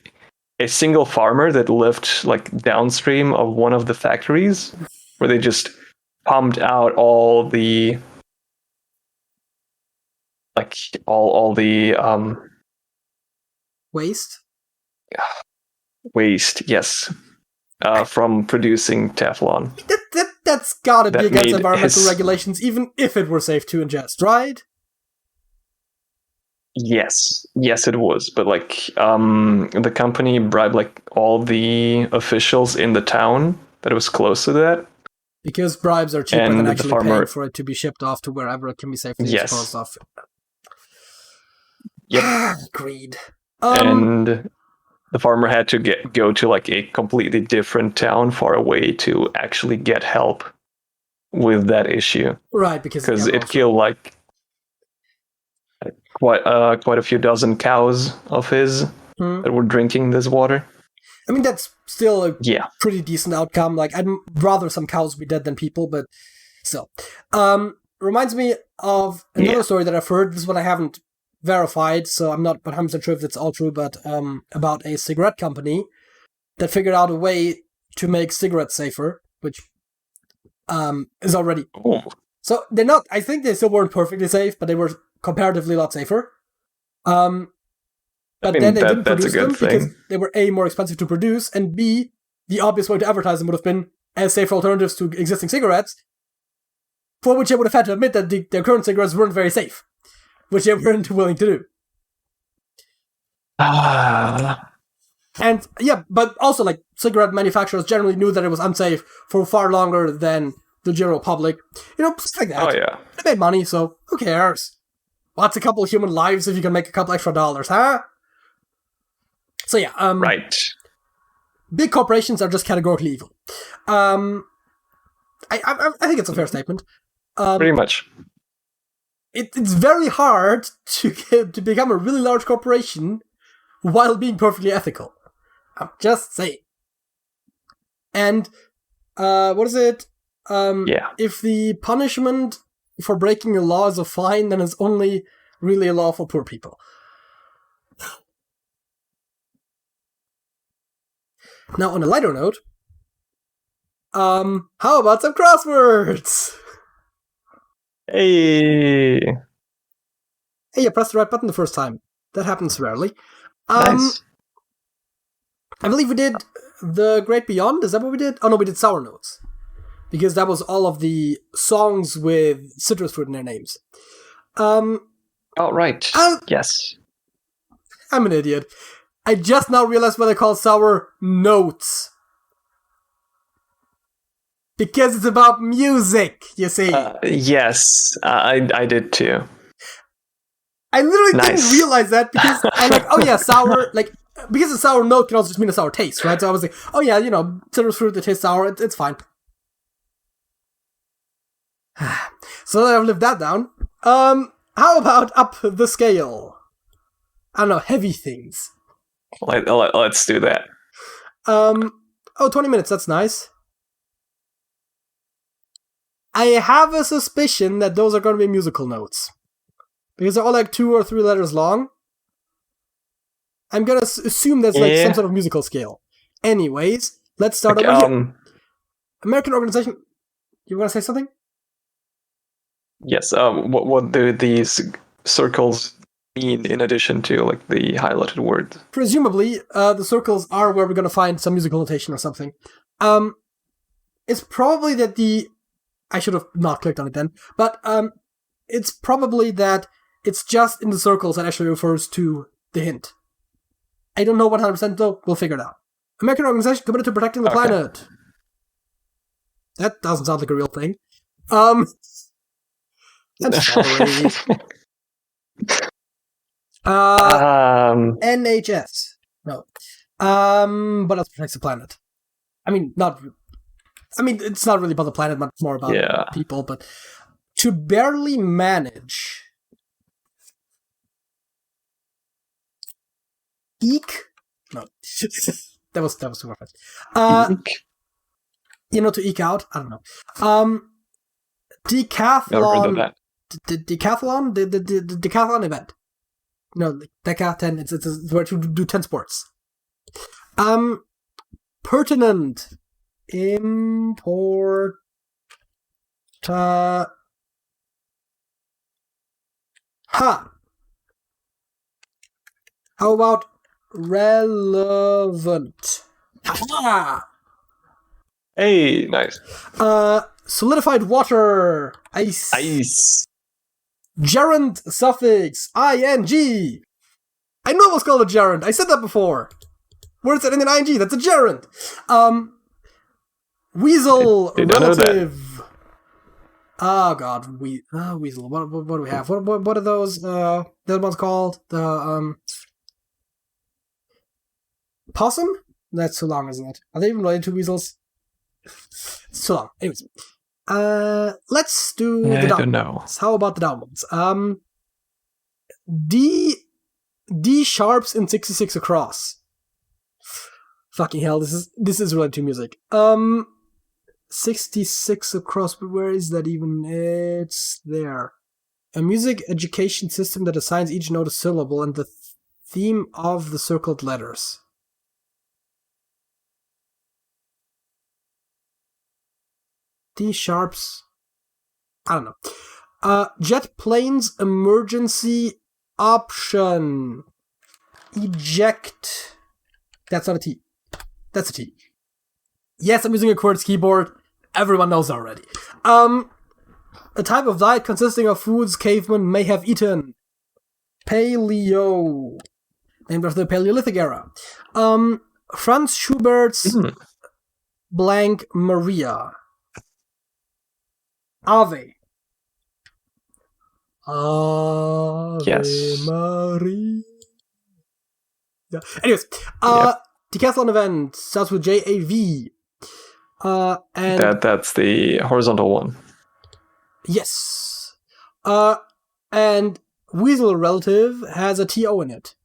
B: a single farmer that lived like downstream of one of the factories where they just pumped out all the like all the
A: waste,
B: yes, from producing Teflon.
A: That's gotta be against environmental regulations, even if it were safe to ingest, right?
B: Yes, it was. But like, the company bribed like all the officials in the town that was close to that.
A: Because bribes are cheaper than actually paying for it to be shipped off to wherever it can be safely disposed of.
B: Yep.
A: Agreed.
B: And the farmer had to go to like a completely different town far away to actually get help with that issue.
A: Right, because
B: it killed like quite a few dozen cows of his that were drinking this water.
A: I mean, that's still a pretty decent outcome. Like, I'd rather some cows be dead than people, but still. Reminds me of another story that I've heard. This is what I haven't verified, so I'm not 100% sure if it's all true, but about a cigarette company that figured out a way to make cigarettes safer, which is already... So they're not... I think they still weren't perfectly safe, but they were comparatively a lot safer. But then they didn't produce them because they were A, more expensive to produce, and B, the obvious way to advertise them would have been as safer alternatives to existing cigarettes, for which they would have had to admit that their current cigarettes weren't very safe, which they weren't willing to do. And yeah, but also like cigarette manufacturers generally knew that it was unsafe for far longer than the general public. You know, stuff like that.
B: Oh yeah.
A: They made money, so who cares? What's a couple of human lives if you can make a couple extra dollars, huh? So yeah,
B: right.
A: Big corporations are just categorically evil. I think it's a fair statement.
B: Pretty much.
A: It's very hard to become a really large corporation while being perfectly ethical. I'm just saying. And what is it? If the punishment for breaking a law is a fine, then it's only really a law for poor people. Now, on a lighter note, how about some crosswords?
B: Hey,
A: you pressed the right button the first time. That happens rarely.
B: Nice.
A: I believe we did The Great Beyond. Is that what we did? Oh no, we did Sour Notes. Because that was all of the songs with citrus fruit in their names.
B: Oh, right. Yes.
A: I'm an idiot. I just now realized why they're called Sour Notes. Because it's about music, you see.
B: Yes, I did too.
A: I literally didn't realize that because I'm like, oh yeah, sour, like, because a sour note can also just mean a sour taste, right? So I was like, oh yeah, citrus fruit that tastes sour, it's fine. So I've lived that down. How about up the scale? I don't know, heavy things.
B: Let's do that.
A: 20 minutes, that's nice. I have a suspicion that those are going to be musical notes. Because they're all like 2 or 3 letters long. I'm going to assume that's like some sort of musical scale. Anyways, let's start over here. American organization. You want to say something?
B: Yes. What do these circles mean in addition to like the highlighted words?
A: Presumably, the circles are where we're going to find some musical notation or something. It's probably that I should have not clicked on it then, but it's probably that it's just in the circles that actually refers to the hint. I don't know 100% though. We'll figure it out. American organization committed to protecting the planet. That doesn't sound like a real thing. I'm sorry. NHS. No. What else protects the planet? It's not really about the planet, much more about people, but to barely manage. Eek? No. that was too much. To eke out? I don't know. Decathlon.
B: Never heard of that.
A: Decathlon? The decathlon event. No, Deca 10, it's where to do 10 sports. Pertinent. Import. How about relevant?
B: Hey, nice.
A: Solidified water. Ice. Gerund suffix. ing. I know it was called a gerund. I said that before. Where is it in an ing? That's a gerund. Weasel relative. Oh god, weasel. What do we have? What are those? The other one's called the possum. That's too long, isn't it? Are they even related to weasels? It's too long. Anyways, let's do the down ones. How about the down ones? D sharps in 66 across. Fucking hell, this is related to music. 66 across, but where is that even? It's there. A music education system that assigns each note a syllable and the theme of the circled letters. D sharps. I don't know. Jet plane's emergency option. Eject. That's not a T. That's a T. Yes, I'm using a QWERTY keyboard. Everyone knows already. A type of diet consisting of foods cavemen may have eaten. Paleo. Named after the Paleolithic era. Franz Schubert's blank Maria. Ave. Ave Maria. Yeah. Anyways, Decathlon event starts with JAV. And
B: that's the horizontal one.
A: Yes. And Weasel relative has a TO in it.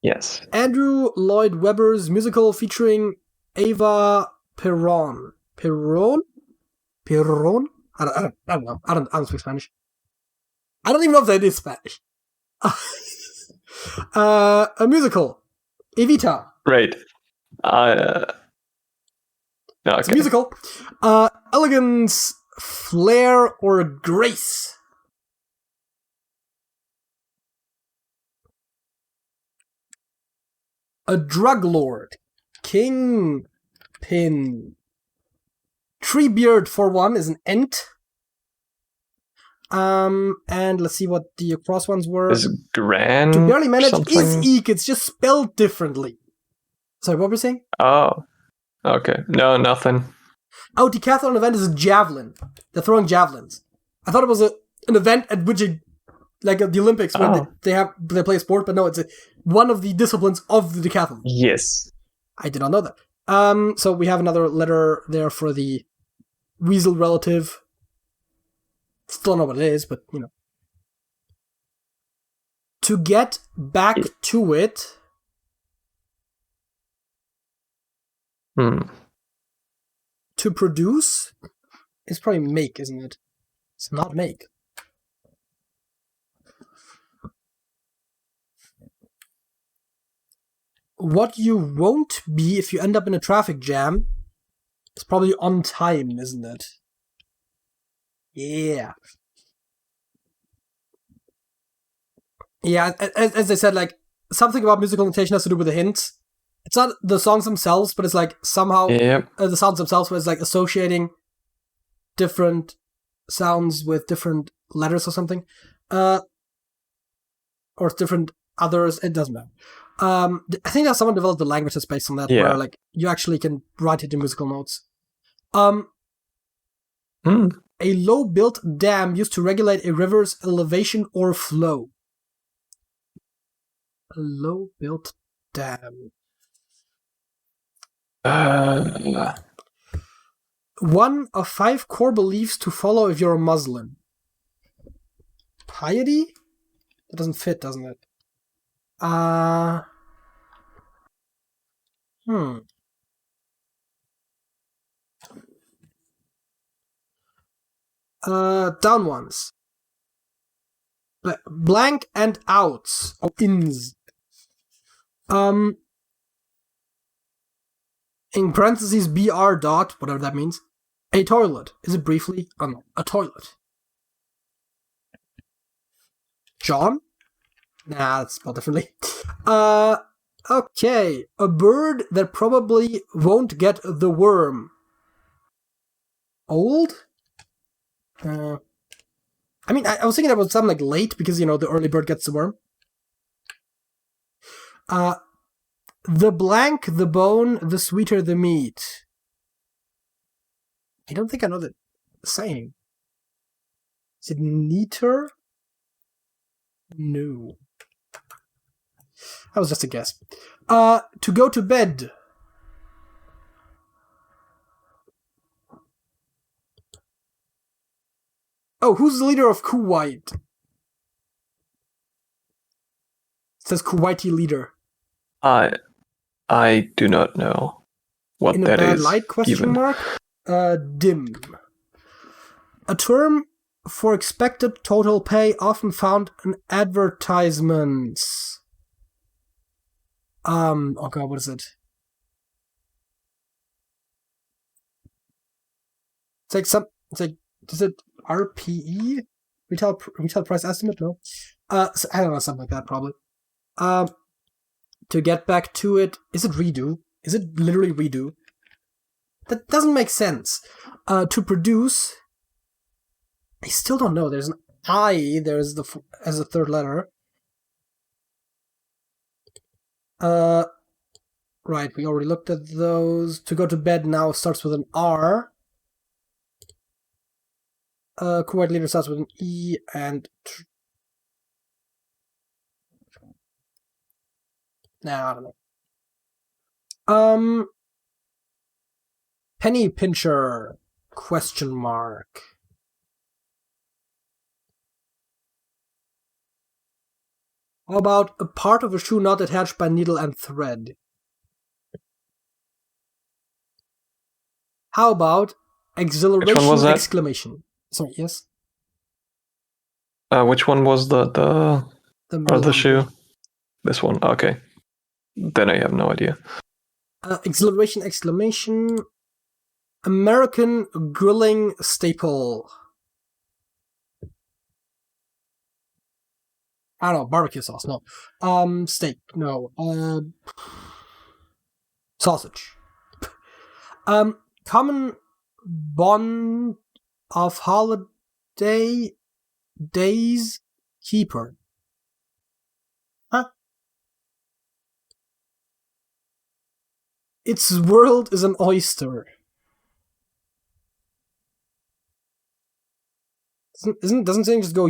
B: Yes.
A: Andrew Lloyd Webber's musical featuring Ava Perón. Perón? I don't know. I don't speak Spanish. I don't even know if that is Spanish. A musical. Evita.
B: Right.
A: It's a musical. Elegance Flair or grace? A drug lord. Kingpin. Treebeard for 1 is an ent. And let's see what the cross ones were.
B: Is Gran
A: To barely manage
B: something?
A: is eek, it's just spelled differently. Sorry, what were you saying?
B: Oh, okay. No, nothing.
A: Oh, decathlon event is a javelin. They're throwing javelins. I thought it was an event at which the Olympics when they play a sport, but no, it's one of the disciplines of the decathlon.
B: Yes.
A: I did not know that. So we have another letter there for the weasel relative. Still don't know what it is, but you know. To get back to it. To produce is probably make, isn't it? It's not make. What you won't be if you end up in a traffic jam is probably on time, isn't it? Yeah. Yeah, as I said, like, something about musical notation has to do with the hints. It's not the songs themselves, but it's like somehow the sounds themselves, but it's like associating different sounds with different letters or something. Or different others, it doesn't matter. I think that someone developed the languages based on that, where like you actually can write it in musical notes. A low-built dam used to regulate a river's elevation or flow. A low-built dam. One of 5 core beliefs to follow if you're a Muslim. Piety? That doesn't fit, doesn't it? Down ones. Blank and outs. Or ins. In parentheses, BR dot, whatever that means. A toilet. Is it briefly? Oh no, a toilet. John? Nah, that's spelled differently. Okay. A bird that probably won't get the worm. Old? I mean, I was thinking about something like late, because, you know, the early bird gets the worm. The blank, the bone, the sweeter the meat. I don't think I know the saying. Is it neater? No. That was just a guess. To go to bed. Oh, who's the leader of Kuwait? It says Kuwaiti leader.
B: I do not know what that is. In a bad light, question
A: mark? Dim. A term for expected total pay often found in advertisements. Oh god, what is it? Is it RPE? Retail price estimate? No. I don't know, something like that, probably. To get back to it, is it redo? Is it literally redo? That doesn't make sense. To produce, I still don't know. There's an I. There's as a third letter. Right. We already looked at those. To go to bed now starts with an R. Kuwait leader starts with an E and. Nah, I don't know. Penny pincher? Question mark. How about a part of a shoe not attached by needle and thread? How about exhilaration!
B: Which one was that?
A: Exclamation. Sorry, yes.
B: Which one was the shoe? This one. Okay. Then I have no idea.
A: Exhilaration! Exclamation. American grilling staple. I don't know, barbecue sauce, no. Steak, no. Sausage. Common bond of holiday days keeper. Huh? Its world is an oyster. Doesn't saying just go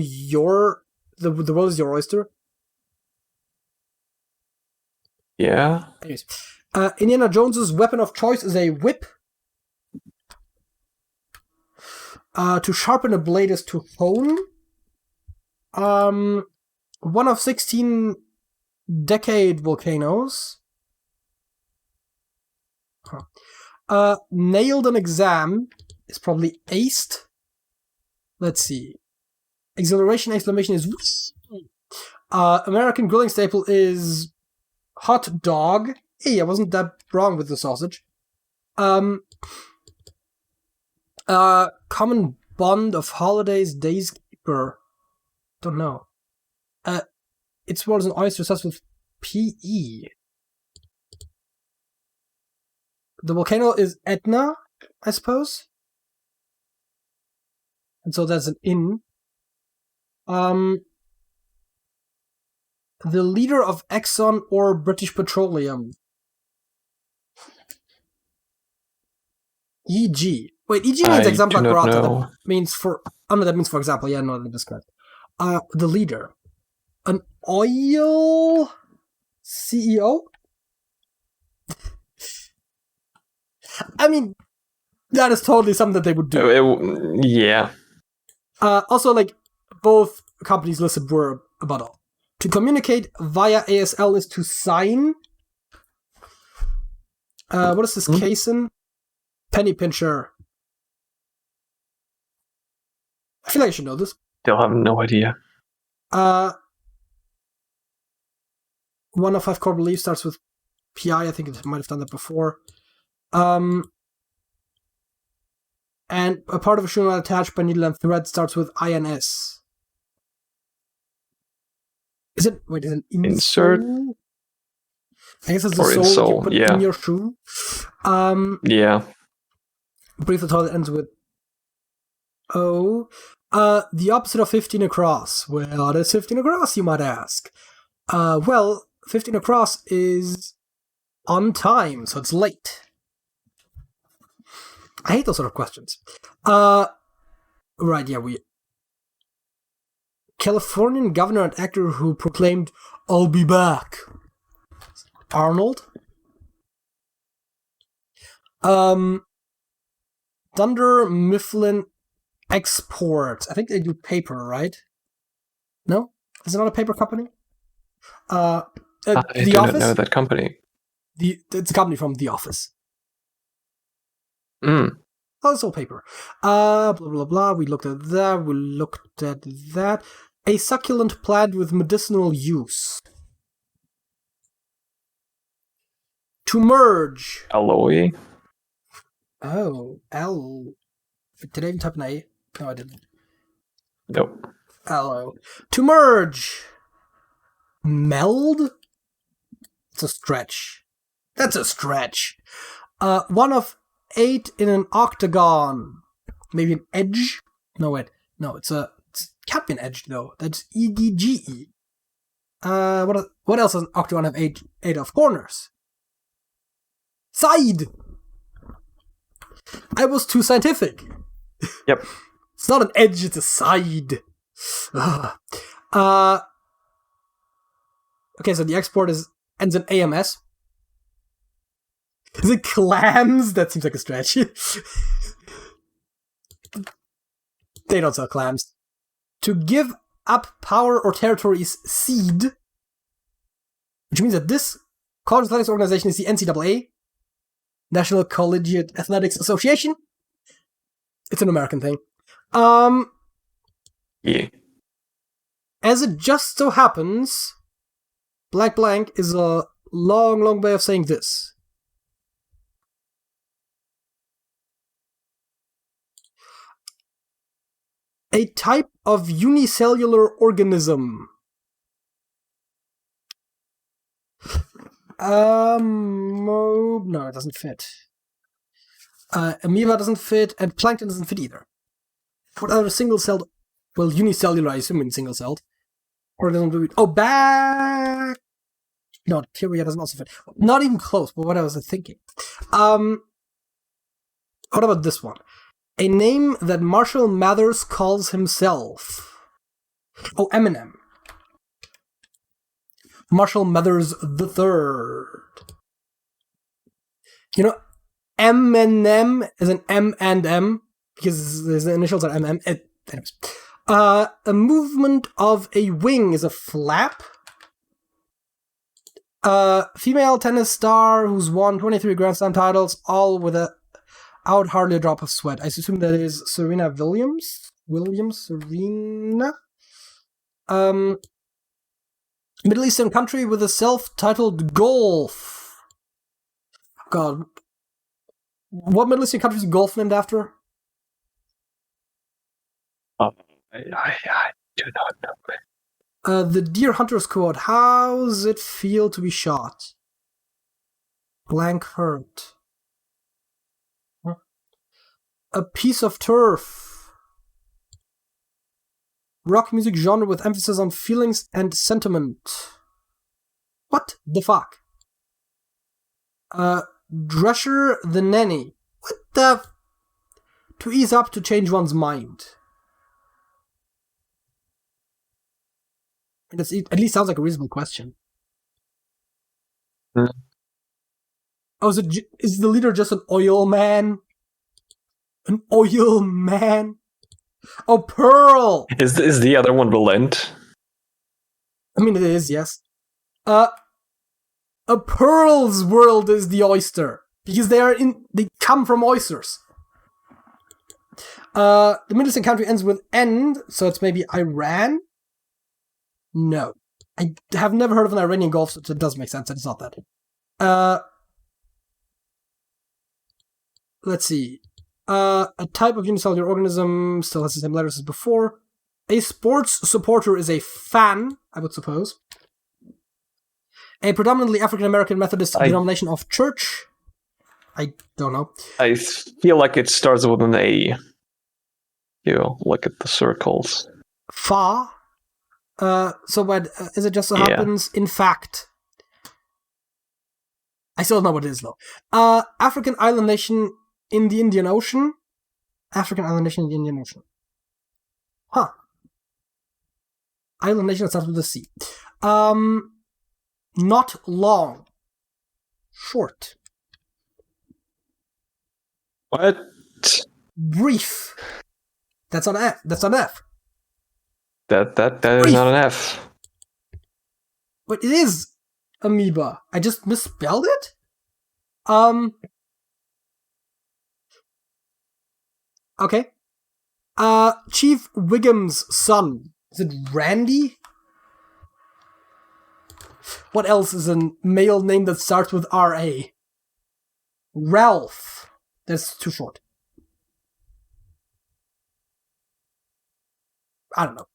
A: the world is your oyster?
B: Yeah.
A: Anyways. Indiana Jones's weapon of choice is a whip. To sharpen a blade is to hone. One of 16 decade volcanoes. Nailed an exam is probably aced. Let's see. Exhilaration exclamation is American grilling staple is hot dog. Hey, I wasn't that wrong with the sausage. Common bond of holidays days keeper. Don't know. Its world is an oyster starts with PE. The volcano is Etna, I suppose. And so that's an in. The leader of Exxon or British Petroleum. E.g. Wait, E.g. means exemplar grata. That means for... Oh no, that means for example. Yeah, no, that is correct. The leader. An oil CEO? I mean, that is totally something that they would do.
B: Yeah.
A: Also, like, both companies listed were about all. To communicate via ASL is to sign. What is this case in? Penny pincher. I feel like I should know this.
B: Still have no idea.
A: 1 of 5 core beliefs starts with PI. I think it might have done that before. And a part of a shoe not attached by needle and thread starts with INS. Is it
B: insert?
A: I guess it's the sole you put in your shoe.
B: Yeah.
A: Brief the toilet ends with O. The opposite of 15 across. Well, what is 15 across, you might ask? Well, 15 across is on time, so it's late. I hate those sort of questions. Right, yeah, Californian governor and actor who proclaimed, "I'll be back." Arnold. Dunder Mifflin Exports. I think they do paper, right? No? Is it not a paper company?
B: I do not know that company.
A: It's a company from The Office.
B: Oh,
A: it's all paper. Blah, blah, blah. We looked at that. A succulent plant with medicinal use. To merge.
B: Alloy?
A: Oh, L. Did I even type an A? No, I didn't.
B: Nope.
A: Allo. To merge. Meld? It's a stretch. That's a stretch. 1 of 8 in an octagon. Maybe an edge? No, wait. No, it can't be an edge, though. That's EDGE. What else does an octagon have 8 of corners? Side! I was too scientific.
B: Yep.
A: It's not an edge, it's a side. Okay, so the export ends in AMS. Is it clams? That seems like a stretch. They don't sell clams. To give up power or territory is cede, which means that this college athletics organization is the NCAA, National Collegiate Athletics Association. It's an American thing.
B: Yeah.
A: As it just so happens, blank is a long way of saying this. A type of unicellular organism. No, it doesn't fit. Amoeba doesn't fit, and plankton doesn't fit either. What other single-celled... Well, unicellular, I assume, means single-celled. Or it doesn't do it. Oh, No, bacteria doesn't also fit. Not even close, but what I was thinking. What about this one? A name that Marshall Mathers calls himself. Oh, Eminem. Marshall Mathers III. You know, M&M is an M and M, because his initials are MM. Anyways. A movement of a wing is a flap. Female tennis star who's won 23 Grand Slam titles, all without hardly a drop of sweat. I assume that is Serena Williams? Serena? Middle Eastern country with a self-titled golf. God. What Middle Eastern country is golf named after?
B: I do not know.
A: The Deer Hunter's quote, how's it feel to be shot? Blank hurt. Huh? A piece of turf. Rock music genre with emphasis on feelings and sentiment. What the fuck? Drescher the Nanny. What the... To ease up to change one's mind. It at least sounds like a reasonable question.
B: Hmm.
A: Oh, is the leader just an oil man? An oil man? Oh, Pearl!
B: Is the other one Relent?
A: I mean, it is, yes. A Pearl's world is the oyster. Because they come from oysters. The Middle Eastern country ends with N, so it's maybe Iran? No. I have never heard of an Iranian Gulf, so it does make sense that it's not that. Let's see. A type of unicellular organism still has the same letters as before. A sports supporter is a fan, I would suppose. A predominantly African-American Methodist denomination of church. I don't know.
B: I feel like it starts with an A. You look at the circles.
A: Fa. So what is it just so happens? In fact. I still don't know what it is, though. African island nation in the Indian Ocean. African island nation in the Indian Ocean. Huh. Island nation that starts with a C. Not long. Short.
B: What?
A: Brief. That's on F. That's on F.
B: That is not an F.
A: But it is amoeba. I just misspelled it? Okay. Chief Wiggum's son. Is it Randy? What else is a male name that starts with R-A? Ralph. That's too short. I don't know.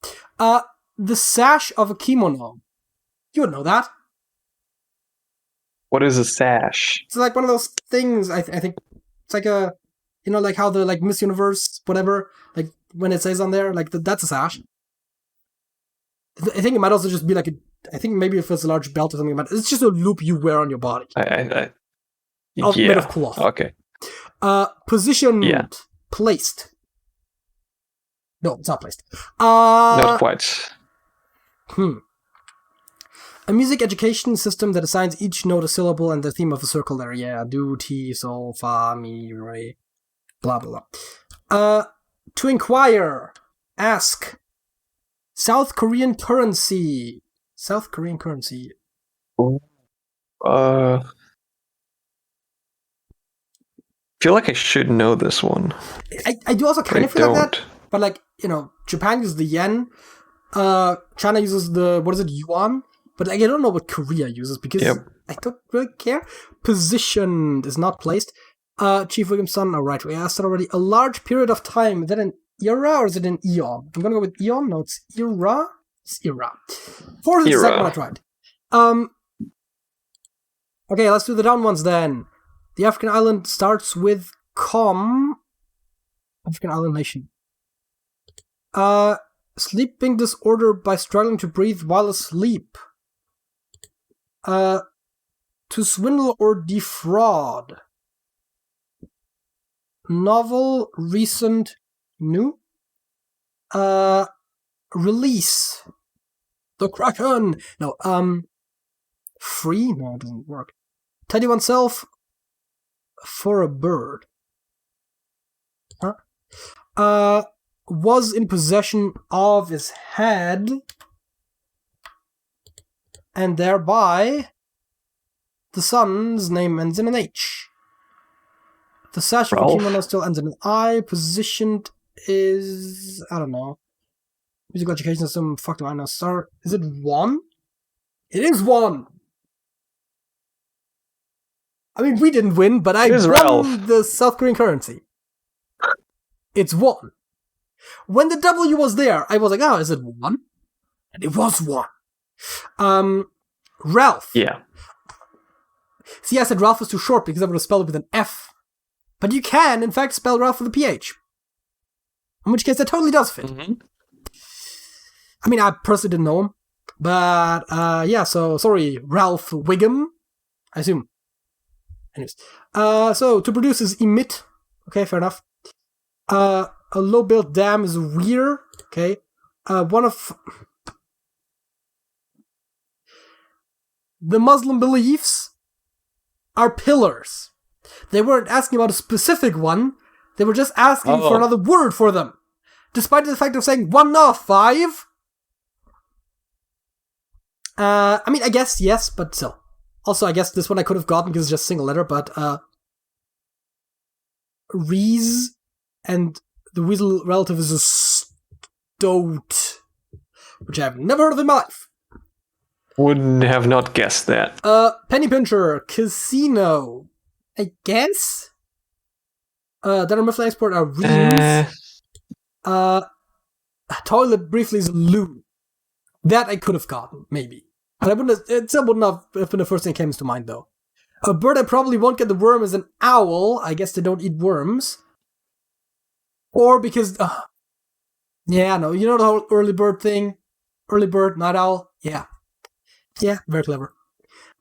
A: The sash of a kimono. You would know that.
B: What is a sash?
A: It's like one of those things, I think. It's like a... You know, like how the Miss Universe, whatever, like when it says on there, like that's a sash. I think it might also just be like I think maybe if it's a large belt or something, it's just a loop you wear on your body.
B: Made
A: of cloth.
B: Okay.
A: Positioned.
B: Yeah.
A: Placed. No, it's not placed.
B: Not quite.
A: A music education system that assigns each note a syllable and the theme of a circle letter. Yeah, do, ti, sol, fa, mi, re, blah, blah, blah. To inquire. Ask. South Korean currency. South Korean currency.
B: I feel like I should know this one.
A: I do also kind of feel like that. But like, you know, Japan uses the yen. China uses the, what is it, yuan? But like, I don't know what Korea uses because I don't really care. Positioned is not placed. Chief Williamson, right, we asked it already. A large period of time, then an Era or is it in Eon? I'm gonna go with Eon. No, it's Era. It's Era. Fourth is the second one I tried. Okay, let's do the down ones then. The African island starts with African island nation. Sleeping disorder by struggling to breathe while asleep. To swindle or defraud. Novel, recent, new. Release. The Kraken. No, free? No, it doesn't work. Tidy oneself for a bird. Huh? Was in possession of his head, and thereby the son's name ends in an H. The sash of a kimono still ends in an I. Positioned is, I don't know. Musical education system, fuck do I know. Star, is it 1? It is 1! I mean, we didn't win, but I won the South Korean currency. It's 1. When the W was there, I was like, oh, is it 1? And it was 1. Ralph.
B: Yeah.
A: See, I said Ralph was too short because I would have spelled it with an F. But you can, in fact, spell Ralph with a PH. In which case, that totally does fit.
B: Mm-hmm.
A: I mean, I personally didn't know him. But, yeah, so, sorry, Ralph Wiggum, I assume. Anyways. So, to produce is emit. Okay, fair enough. A low-built dam is weir. Okay. One of the Muslim beliefs are pillars. They weren't asking about a specific one. They were just asking for another word for them. Despite the fact of saying 1 of 5. I mean, I guess yes, but still. Also, I guess this one I could have gotten because it's just a single letter, but Reese and the weasel relative is a stoat, which I've never heard of in my life.
B: Wouldn't have not guessed that.
A: Penny pincher, casino, I guess. Then Mifflin export are reams. Toilet briefly is loo. That I could have gotten, maybe. But it still wouldn't have been the first thing that came to mind, though. A bird I probably won't get the worm is an owl. I guess they don't eat worms. Or because... yeah, no, you know the whole early bird thing? Early bird, night owl? Yeah. Yeah, very clever.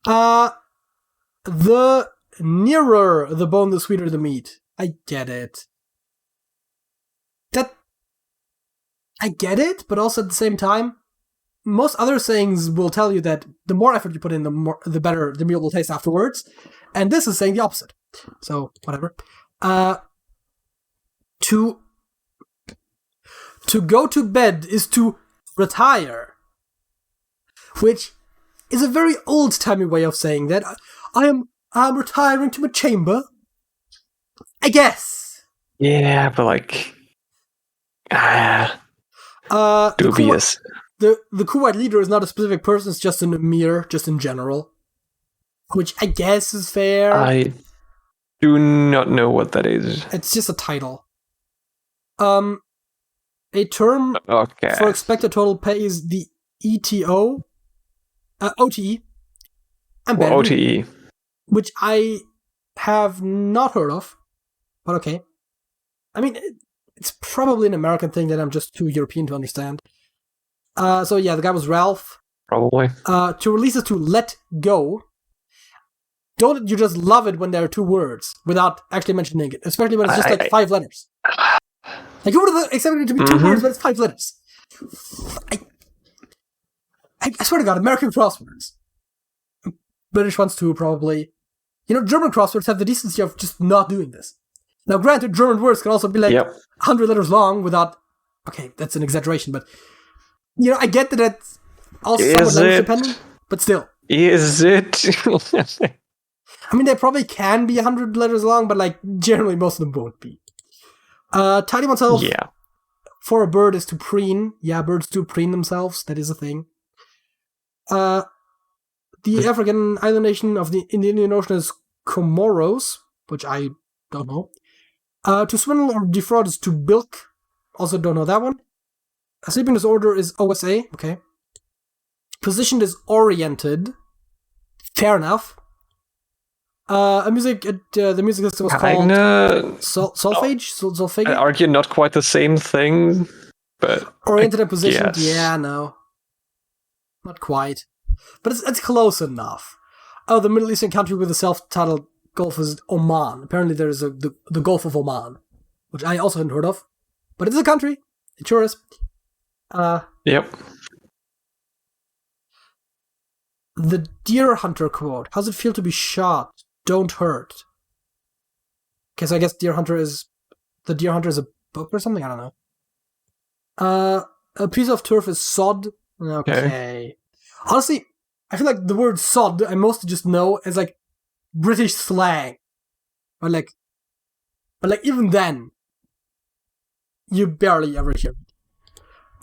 A: The nearer the bone, the sweeter the meat. I get it. I get it, but also at the same time, most other sayings will tell you that the more effort you put in, the better the meal will taste afterwards. And this is saying the opposite. So, whatever. To go to bed is to retire. Which is a very old-timey way of saying that. I'm retiring to my chamber. I guess.
B: Yeah, but like... dubious.
A: The Kuwait leader is not a specific person, it's just an emir, just in general. Which I guess is fair.
B: I do not know what that is.
A: It's just a title. A term for expected total pay is the ETO. OTE.
B: OTE.
A: Which I have not heard of. But okay. I mean, it's probably an American thing that I'm just too European to understand. So yeah, the guy was Ralph.
B: Probably.
A: To release is to let go. Don't you just love it when there are 2 words without actually mentioning it? Especially when it's just like 5 letters. Like, you would have expected it to be 2 words, but it's 5 letters. I swear to God, American crosswords. British ones too, probably. You know, German crosswords have the decency of just not doing this. Now, granted, German words can also be like 100 letters long without... Okay, that's an exaggeration, but... You know, I get that it's also somewhat language dependent, but still.
B: Is it?
A: I mean, they probably can be 100 letters long, but like, generally most of them won't be. Tidy oneself for a bird is to preen. Yeah, birds do preen themselves. That is a thing. The African island nation of the Indian Ocean is Comoros, which I don't know. To swindle or defraud is to bilk. Also don't know that one. A sleeping disorder is OSA. Okay. Positioned is oriented. Fair enough. The music system was called Solfege? Solfege?
B: I argue not quite the same thing, but...
A: Oriented and positioned? Yeah, no. Not quite. But it's close enough. Oh, the Middle Eastern country with the self-titled Gulf is Oman. Apparently there is the Gulf of Oman, which I also hadn't heard of. But it's a country. It sure is.
B: Yep.
A: The Deer Hunter quote. How's it feel to be shot? Don't hurt. Okay, so I guess The Deer Hunter is a book or something? I don't know. A piece of turf is sod. Okay. Honestly, I feel like the word sod I mostly just know as like British slang. But like even then, you barely ever hear it.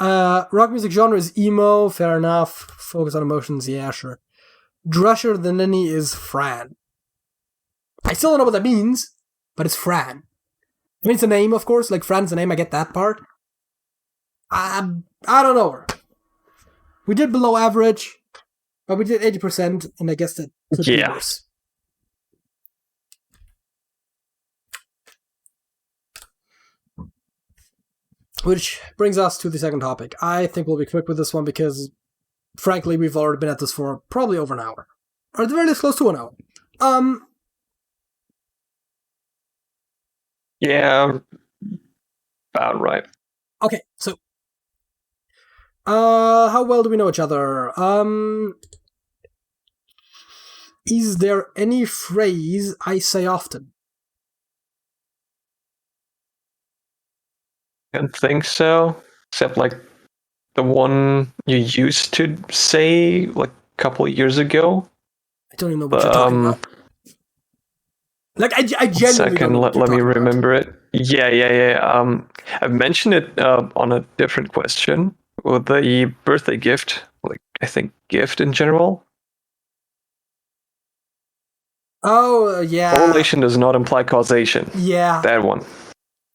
A: Rock music genre is emo, fair enough. Focus on emotions, yeah, sure. Drescher the Ninny is Fran. I still don't know what that means, but it's Fran. I mean, it's a name, of course. Like, Fran's a name, I get that part. I don't know her. We did below average, but we did 80%, and I guess that could be worse. Which brings us to the second topic. I think we'll be quick with this one because, frankly, we've already been at this for probably over an hour. Or at the very least, close to an hour.
B: Yeah, about right.
A: Okay, so how well do we know each other? Is there any phrase I say often?
B: I don't think so, except like the one you used to say like a couple of years ago.
A: I don't even know what you're talking about. Like, I genuinely don't know what
B: let me remember it. Yeah. I mentioned it on a different question with the birthday gift. Like, I think gift in general.
A: Oh, yeah.
B: Correlation does not imply causation.
A: Yeah.
B: That one.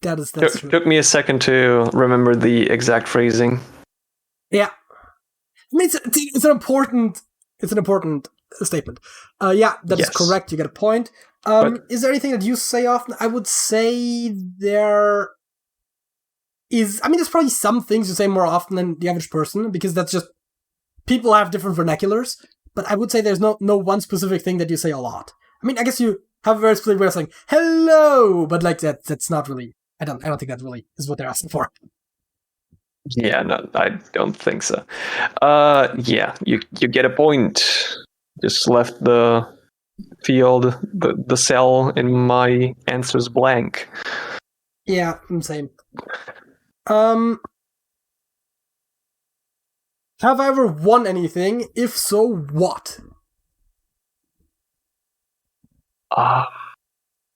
A: That's true.
B: Took me a second to remember the exact phrasing.
A: Yeah. I mean, it's an important statement. Yeah, that is correct. You get a point. Is there anything that you say often? I would say there is. I mean, there's probably some things you say more often than the average person because that's just people have different vernaculars. But I would say there's no one specific thing that you say a lot. I mean, I guess you have a very specific way of saying hello, but like that's not really. I don't think that really is what they're asking for.
B: Yeah, no, I don't think so. Yeah, you get a point. Just left the field, the cell in my answers blank.
A: Yeah, same. Have I ever won anything? If so, what?
B: I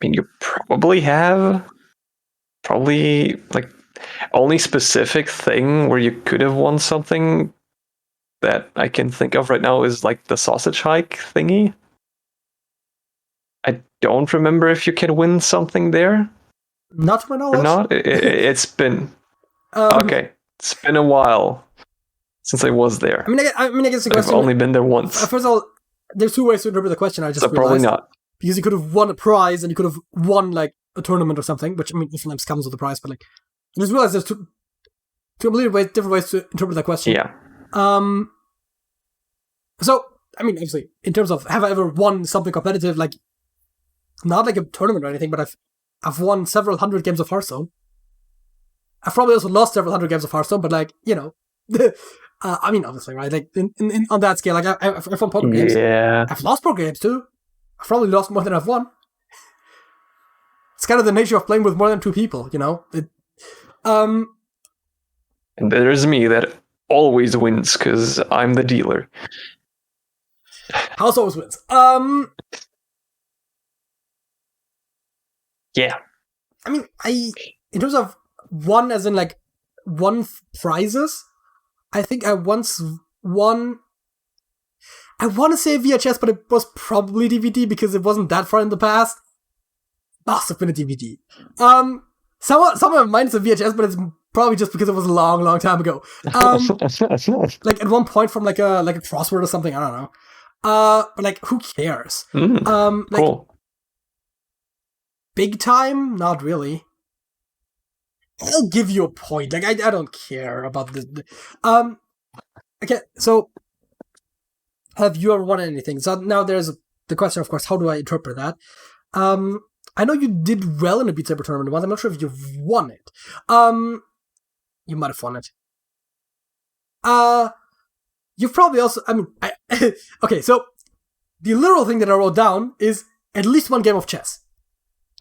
B: mean, you probably have. Probably, like, only specific thing where you could have won something that I can think of right now is like the sausage hike thingy. I don't remember if you can win something there.
A: Not to my knowledge.
B: Or not? It's been okay. It's been a while since I was there.
A: I mean, I guess the question.
B: I've only been there once.
A: First of all, there's two ways to interpret the question. I just realized.
B: Probably not.
A: Because you could have won a prize and you could have won like a tournament or something, which I mean sometimes comes with a prize, but like I just realized there's two completely different ways to interpret that question.
B: Yeah.
A: So I mean, obviously, in terms of have I ever won something competitive, like not like a tournament or anything, but I've won several hundred games of Hearthstone. I've probably also lost several hundred games of Hearthstone, but like I mean, obviously, right? Like in on that scale, like I've won poker games.
B: Yeah.
A: I've lost poker games too. I've probably lost more than I've won. It's kind of the nature of playing with more than two people, you know?
B: And there's me that always wins because I'm the dealer.
A: House always wins.
B: Yeah.
A: I mean, in terms of won as in like won prizes, I think I once won. I want to say VHS, but it was probably DVD because it wasn't that far in the past. Must have been a DVD. Some of mine is a VHS, but it's Probably just because it was a long, long time ago. Like at one point from like a crossword or something. I don't know. But like, who cares? Like,
B: cool.
A: Big time? Not really. I'll give you a point. Like, I don't care about this. Okay, so have you ever won anything? So now there's the question, of course, how do I interpret that? I know you did well in the Beat Saber tournament once. I'm not sure if you've won it. You might have won it. You've probably also... I mean... okay, so the literal thing that I wrote down is at least one game of chess.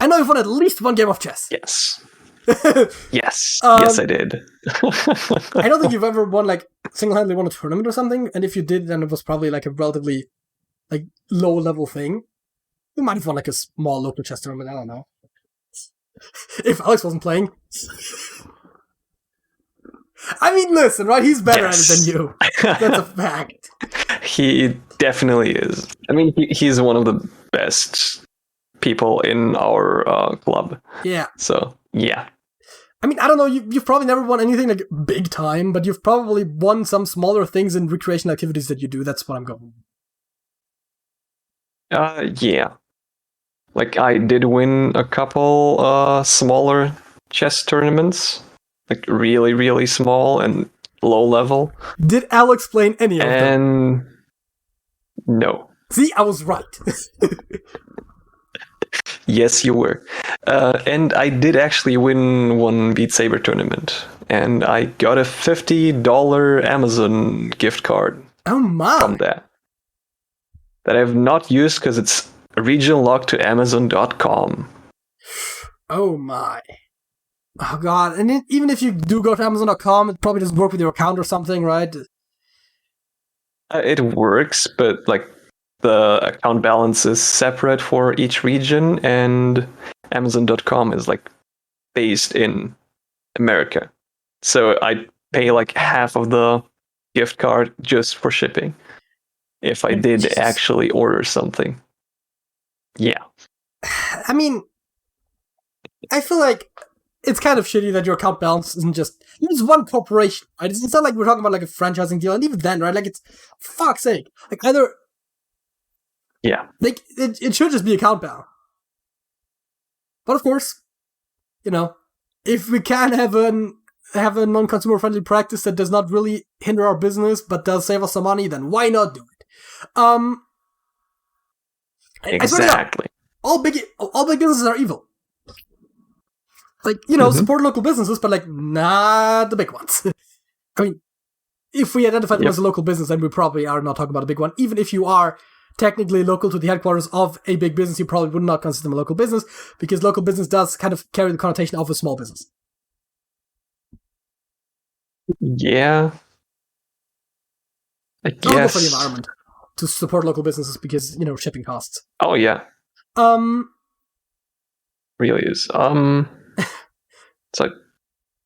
A: I know you've won at least one game of chess.
B: Yes. Yes. Yes, I did.
A: I don't think you've ever won, like, single-handedly won a tournament or something, and if you did, then it was probably, like, a relatively, like, low-level thing. You might have won, like, a small local chess tournament, I don't know. If Alex wasn't playing... I mean, listen, right? He's better at it than you. That's a fact.
B: He definitely is. I mean, he's one of the best people in our club.
A: Yeah.
B: So, yeah.
A: I mean, I don't know, you've probably never won anything like big time, but you've probably won some smaller things in recreational activities that you do. That's what I'm going.
B: Yeah. Like, I did win a couple smaller chess tournaments. Like, really, really small and low level.
A: Did Al explain any of them?
B: And no.
A: See, I was right.
B: Yes, you were. And I did actually win one Beat Saber tournament. And I got a $50 Amazon gift card.
A: Oh my.
B: From that. That I have not used because it's regional locked to Amazon.com.
A: Oh my. Oh god. And even if you do go to Amazon.com, it probably doesn't work with your account or something, right?
B: It works, but like the account balance is separate for each region, and Amazon.com is like based in America. So I pay like half of the gift card just for shipping if I did actually order something. Yeah.
A: I mean, I feel like it's kind of shitty that your account balance isn't just... It's one corporation, right? It's not like we're talking about like a franchising deal, and even then, right? Like, it's... Fuck's sake. Like, either...
B: Yeah.
A: Like, it should just be account balance. But of course, you know, if we can have a non-consumer friendly practice that does not really hinder our business, but does save us some money, then why not do it?
B: Exactly.
A: All big businesses are evil. Like, you know, support local businesses, but like, not the big ones. I mean, if we identify them as a local business, then we probably are not talking about a big one. Even if you are technically local to the headquarters of a big business, you probably would not consider them a local business, because local business does kind of carry the connotation of a small business.
B: Yeah. I guess.
A: I'll go for the environment to support local businesses because, you know, shipping costs.
B: Oh, yeah. Really is. So I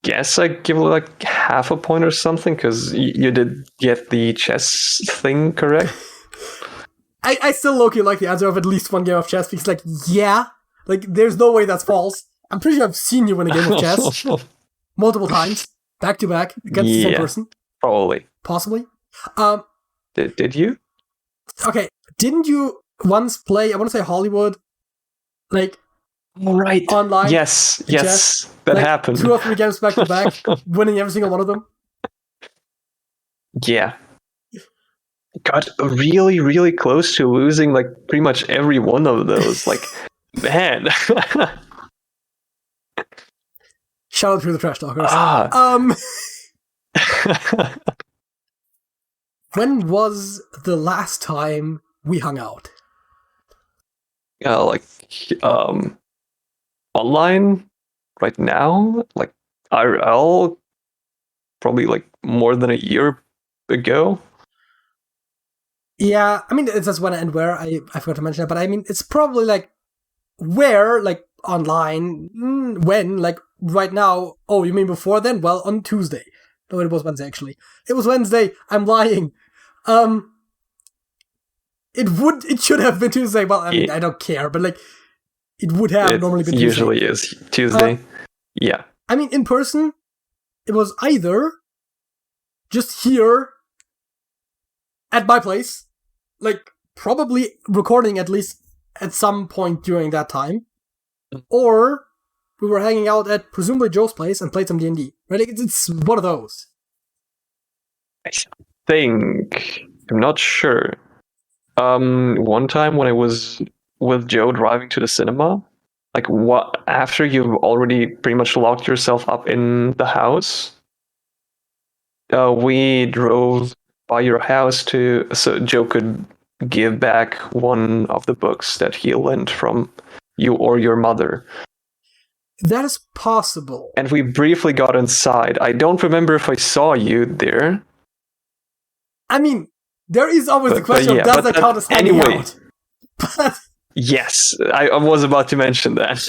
B: guess I give it like half a point or something, because you did get the chess thing correct.
A: I still low-key like the answer of at least one game of chess, because, like, yeah, like, there's no way that's false. I'm pretty sure I've seen you win a game of chess multiple times, back to back, against the same person.
B: Probably.
A: Possibly.
B: Did you?
A: Okay, didn't you once play, I want to say Hollywood, like,
B: right, online? Yes, that like happened.
A: 2 or 3 games back to back, winning every single one of them.
B: Yeah. Got really, really close to losing like pretty much every one of those. Like, man.
A: Shout out to the trash talkers. When was the last time we hung out?
B: Like, online right now, like IRL, probably like more than a year ago.
A: Yeah, I mean, it's just when and where, I forgot to mention that, but I mean, it's probably like where, like online, when, like right now. Oh, you mean before then? Well, on Tuesday. No, it was Wednesday, actually. It was Wednesday. I'm lying. It should have been Tuesday. Well, I mean, I don't care, but like, it would have normally been Tuesday.
B: Usually is Tuesday. Yeah.
A: I mean, in person, it was either just here at my place, like probably recording at least at some point during that time, or we were hanging out at presumably Joe's place and played some D&D. Right? It's one of those.
B: I think, I'm not sure. One time when I was with Joe driving to the cinema, like what after you've already pretty much locked yourself up in the house, we drove by your house so Joe could give back one of the books that he lent from you or your mother.
A: That is possible.
B: And we briefly got inside. I don't remember if I saw you there.
A: I mean, there is always the question of does that count as hanging out? But
B: yes, I was about to mention that.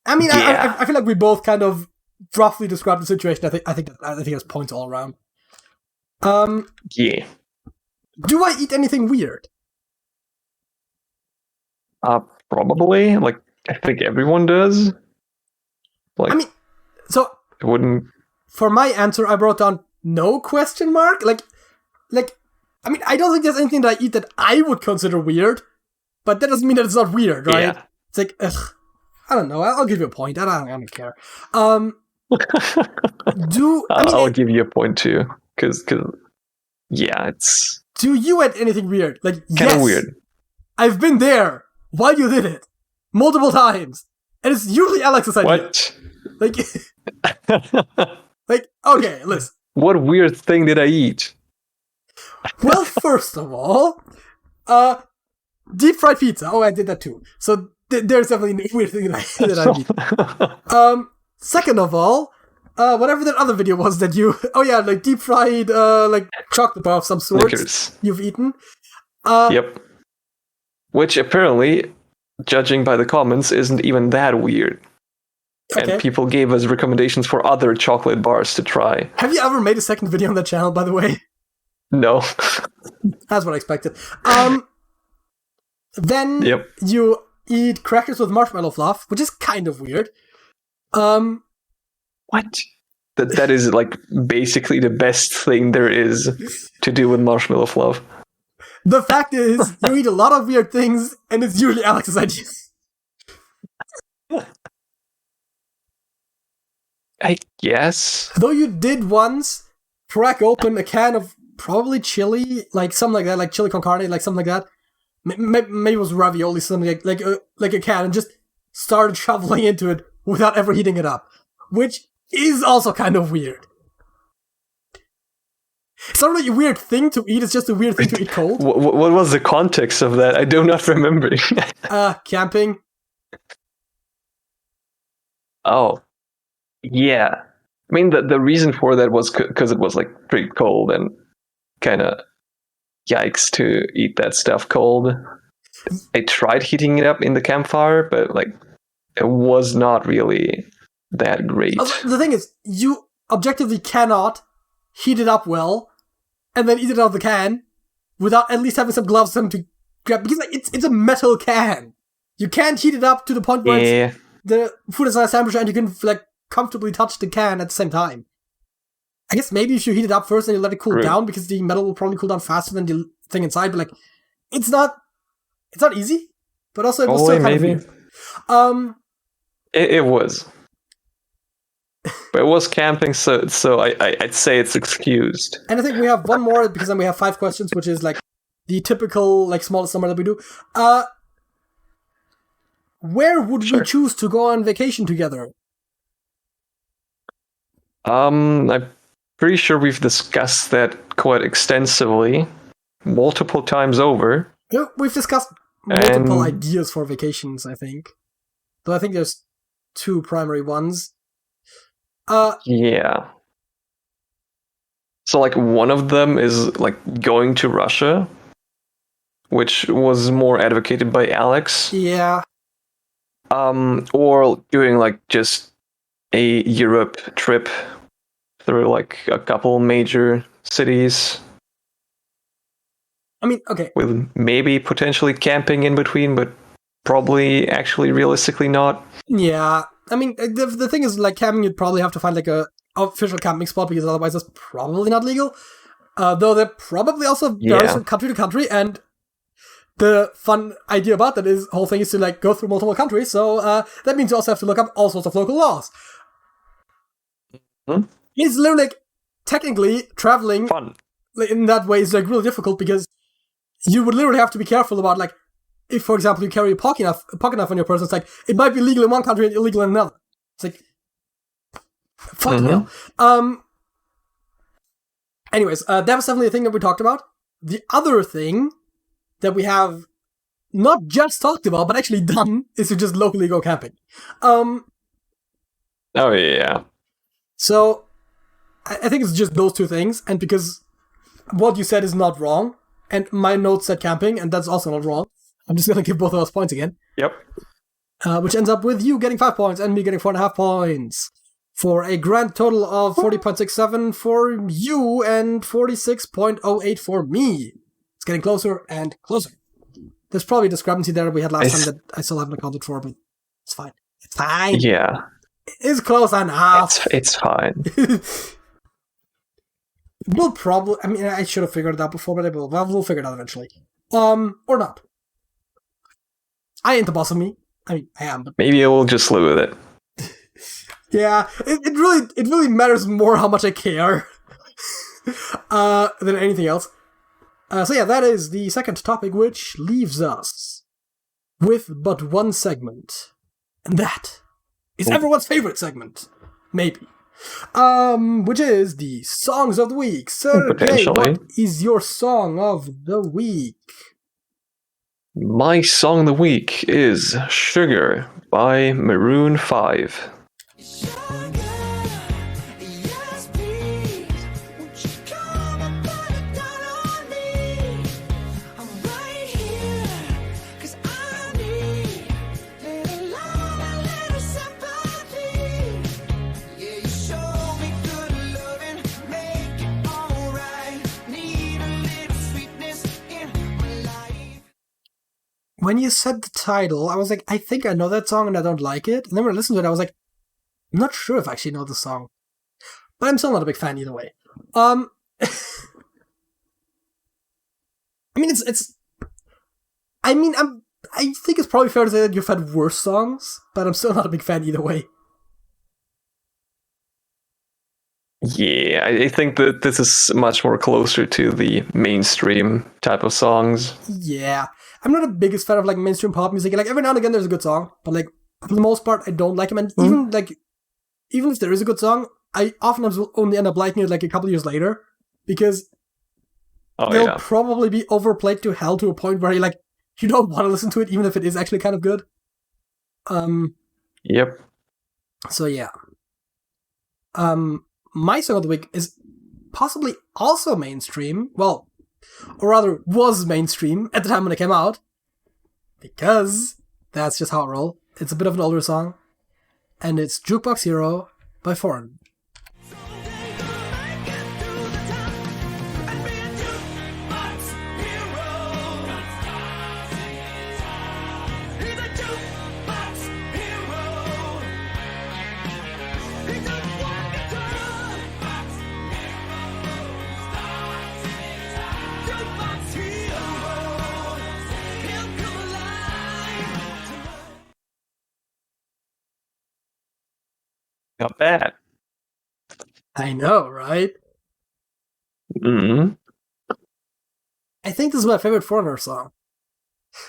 A: I mean, yeah. I feel like we both kind of roughly described the situation. I think there's points all around.
B: Yeah.
A: Do I eat anything weird?
B: Probably. Like, I think everyone does. Like,
A: I mean, so
B: it wouldn't.
A: For my answer, I wrote down no question mark. Like, I mean, I don't think there's anything that I eat that I would consider weird, but that doesn't mean that it's not weird, right? Yeah. It's like, ugh, I don't know. I'll give you a point. I don't care. I'll
B: give you a point too, because yeah, it's.
A: Do you eat anything weird? Like,
B: kind of
A: yes,
B: weird.
A: I've been there while you did it multiple times, and it's usually Alex's idea.
B: What?
A: Like, like, okay, listen.
B: What weird thing did I eat?
A: Well, first of all, deep fried pizza. Oh, I did that too. So there's definitely a weird thing that I eat. Second of all, whatever that other video was that you, like deep fried, like chocolate bar of some sort.
B: Snickers.
A: You've eaten.
B: Yep. Which apparently, judging by the comments, isn't even that weird. Okay. And people gave us recommendations for other chocolate bars to try.
A: Have you ever made a second video on that channel, by the way?
B: No.
A: That's what I expected. Then
B: yep.
A: You eat crackers with marshmallow fluff, which is kind of weird.
B: What? That is like basically the best thing there is to do with marshmallow fluff.
A: The fact is, you eat a lot of weird things, and it's usually Alex's idea.
B: I guess.
A: Though you did once crack open a can of probably chili, like something like that, like chili con carne, like something like that. Maybe it was ravioli, something like a can, and just started shoveling into it without ever heating it up, which is also kind of weird. It's not really a weird thing to eat, it's just a weird thing to eat cold.
B: What was the context of that? I do not remember.
A: Camping.
B: Oh. Yeah. I mean, the reason for that was because it was like pretty cold and kind of yikes to eat that stuff cold. I tried heating it up in the campfire, but like it was not really that great.
A: The thing is, you objectively cannot heat it up well and then eat it out of the can without at least having some gloves to grab, because like it's a metal can. You can't heat it up to the point where the food is not temperature and you can like comfortably touch the can at the same time. I guess maybe if you heat it up first and you let it cool down, because the metal will probably cool down faster than the thing inside, but like it's not easy, but also it was still kind of weird.
B: It was. But it was camping, so I'd say it's excused.
A: And I think we have one more, because then we have 5 questions, which is like the typical like smallest number that we do. Where would we choose to go on vacation together?
B: I'm pretty sure we've discussed that quite extensively, multiple times over.
A: Yeah, we've discussed multiple ideas for vacations, I think. But I think there's 2 primary ones.
B: Yeah. So like one of them is like going to Russia, which was more advocated by Alex.
A: Yeah.
B: Or doing like just a Europe trip through like a couple major cities.
A: I mean, okay.
B: With maybe potentially camping in between, but probably actually realistically not.
A: Yeah. I mean, the thing is, like, camping, you'd probably have to find, like, a official camping spot, because otherwise it's probably not legal. Though that probably also varies from country to country, and the fun idea about that is, whole thing is to, like, go through multiple countries, so that means you also have to look up all sorts of local laws. It's literally, like, technically, traveling in that way is, like, really difficult, because you would literally have to be careful about, like, if, for example, you carry a pocket knife on your person, it's like, it might be legal in one country and illegal in another. It's like, fucking hell. Anyways, that was definitely a thing that we talked about. The other thing that we have not just talked about, but actually done, is to just locally go camping.
B: Oh, yeah.
A: So, I think it's just those two things, and because what you said is not wrong, and my notes said camping, and that's also not wrong, I'm just going to give both of those points again.
B: Yep.
A: Which ends up with you getting 5 points and me getting 4.5 points. For a grand total of 40.67 for you and 46.08 for me. It's getting closer and closer. There's probably a discrepancy there we had last time that I still haven't accounted for, but it's fine. It's fine.
B: Yeah.
A: It's close enough.
B: It's fine.
A: We'll probably... I mean, I should have figured it out before, but we'll figure it out eventually. Or not. I ain't the boss of me. I mean, I am, but...
B: Maybe we'll just live with it.
A: Yeah, it really matters more how much I care than anything else. So yeah, that is the second topic, which leaves us with but one segment. And that is everyone's favorite segment. Maybe. Which is the Songs of the Week. Sergey, what is your Song of the Week?
B: My Song of the Week is Sugar by Maroon 5.
A: When you said the title, I was like, I think I know that song and I don't like it. And then when I listened to it, I was like, I'm not sure if I actually know the song. But I'm still not a big fan either way. I mean, I think it's probably fair to say that you've had worse songs, but I'm still not a big fan either way.
B: Yeah, I think that this is much more closer to the mainstream type of songs.
A: Yeah. I'm not the biggest fan of, like, mainstream pop music. Like, every now and again there's a good song, but, like, for the most part, I don't like them. And even if there is a good song, I often will only end up liking it, like, a couple years later, because they'll probably be overplayed to hell to a point where you don't want to listen to it, even if it is actually kind of good.
B: Yep.
A: So, yeah. My Song of the Week is possibly also mainstream. Well, or rather, was mainstream at the time when it came out. Because that's just how I roll. It's a bit of an older song. And it's Jukebox Hero by Foreign.
B: Not bad.
A: I know, right?
B: Mm-hmm.
A: I think this is my favorite Foreigner song.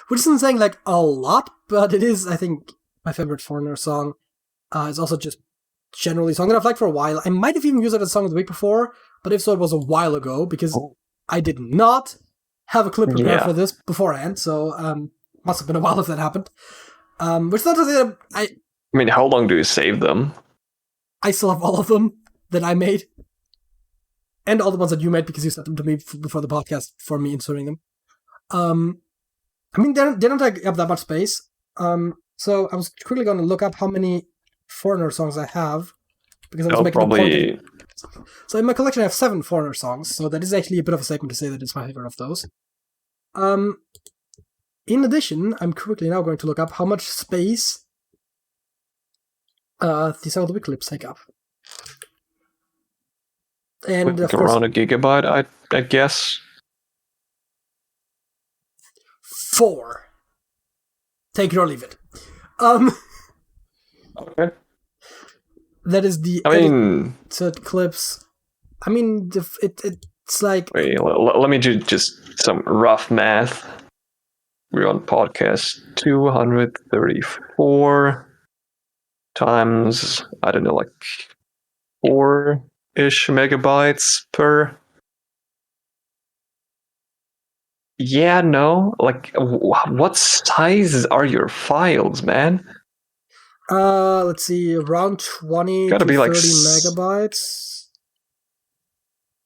A: Which isn't saying, like, a lot, but it is, I think, my favorite Foreigner song. It's also just generally a song that I've liked for a while. I might have even used it as a Song of the Week before, but if so, it was a while ago, because I did not have a clip prepared for this beforehand, so must have been a while if that happened. Which is not to say that I
B: mean, how long do you save them?
A: I still have all of them that I made. And all the ones that you made because you sent them to me before the podcast for me inserting them. I mean, they don't take up that much space. So I was quickly going to look up how many Foreigner songs I have. Because I was making a point. So in my collection I have 7 Foreigner songs. So that is actually a bit of a statement to say that it's my favorite of those. In addition, I'm quickly now going to look up how much space These are the clips take up. And
B: of course, around a gigabyte, I guess.
A: 4. Take it or leave it.
B: Okay.
A: That is the edited clips. I mean, it's like...
B: Wait, let me do just some rough math. We're on podcast 234 times, I don't know, like 4-ish megabytes per. Yeah, no. Like, what sizes are your files, man?
A: Let's see, around 20 to 30 megabytes.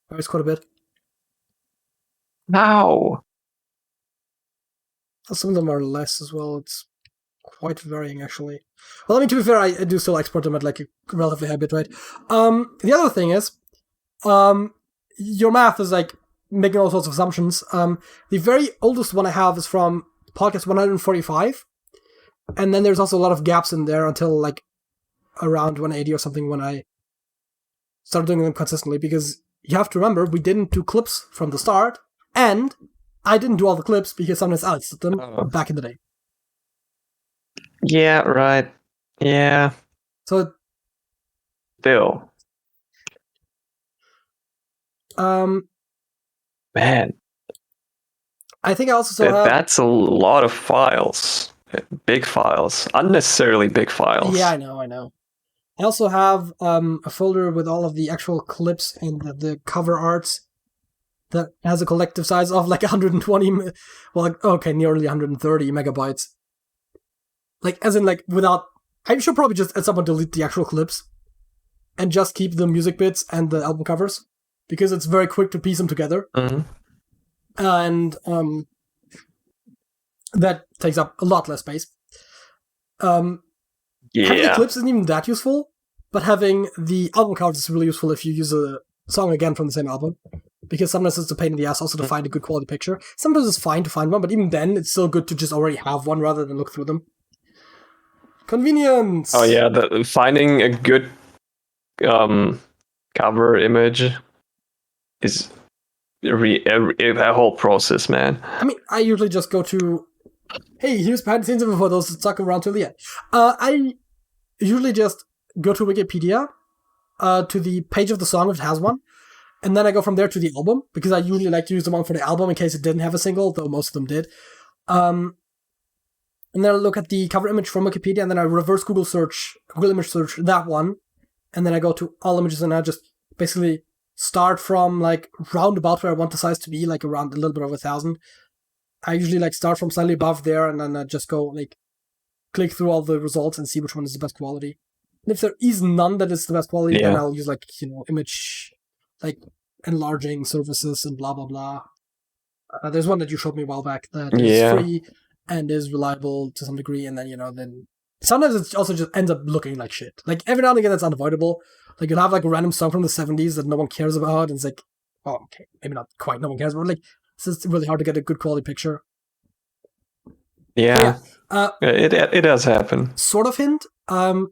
A: That's quite a bit.
B: How?
A: Some of them are less as well. It's quite varying, actually. Well, I mean, to be fair, I do still export them at like a relatively high bit rate. The other thing is, your math is like making all sorts of assumptions. The very oldest one I have is from podcast 145. And then there's also a lot of gaps in there until like around 180 or something when I started doing them consistently, because you have to remember, we didn't do clips from the start, and I didn't do all the clips because sometimes Alex did them back in the day.
B: Yeah, right. Yeah.
A: So...
B: Still. Man.
A: I think I also have...
B: That's a lot of files. Big files. Unnecessarily big files.
A: Yeah, I know. I also have a folder with all of the actual clips and the cover arts that has a collective size of like 120, nearly 130 megabytes. Like, as in, like, without... I should probably just at some point delete the actual clips and just keep the music bits and the album covers, because it's very quick to piece them together.
B: Mm-hmm.
A: And that takes up a lot less space. Having the clips isn't even that useful, but having the album covers is really useful if you use a song again from the same album, because sometimes it's a pain in the ass also to find a good quality picture. Sometimes it's fine to find one, but even then, it's still good to just already have one rather than look through them. Convenience!
B: Oh yeah, finding a good cover image is a whole process, man.
A: I mean, I usually just go to, hey, here's behind the scenes info for those that stuck around till the end. I usually just go to Wikipedia, to the page of the song if it has one, and then I go from there to the album, because I usually like to use the one for the album in case it didn't have a single, though most of them did. And then I look at the cover image from Wikipedia, and then I reverse Google image search that one, and then I go to all images, and I just basically start from like round about where I want the size to be, like around a little bit over 1,000. I usually like start from slightly above there, and then I just go like click through all the results and see which one is the best quality. And if there is none that is the best quality, then I'll use like, image like enlarging services and blah blah blah. There's one that you showed me a while back that is free and is reliable to some degree, and then then sometimes it also just ends up looking like shit. Like every now and again, that's unavoidable. Like you'll have like a random song from the 70s that no one cares about, and it's like, oh, okay, maybe not quite no one cares, but like it's just really hard to get a good quality picture.
B: Yeah. It does happen.
A: Sort of hint. I'm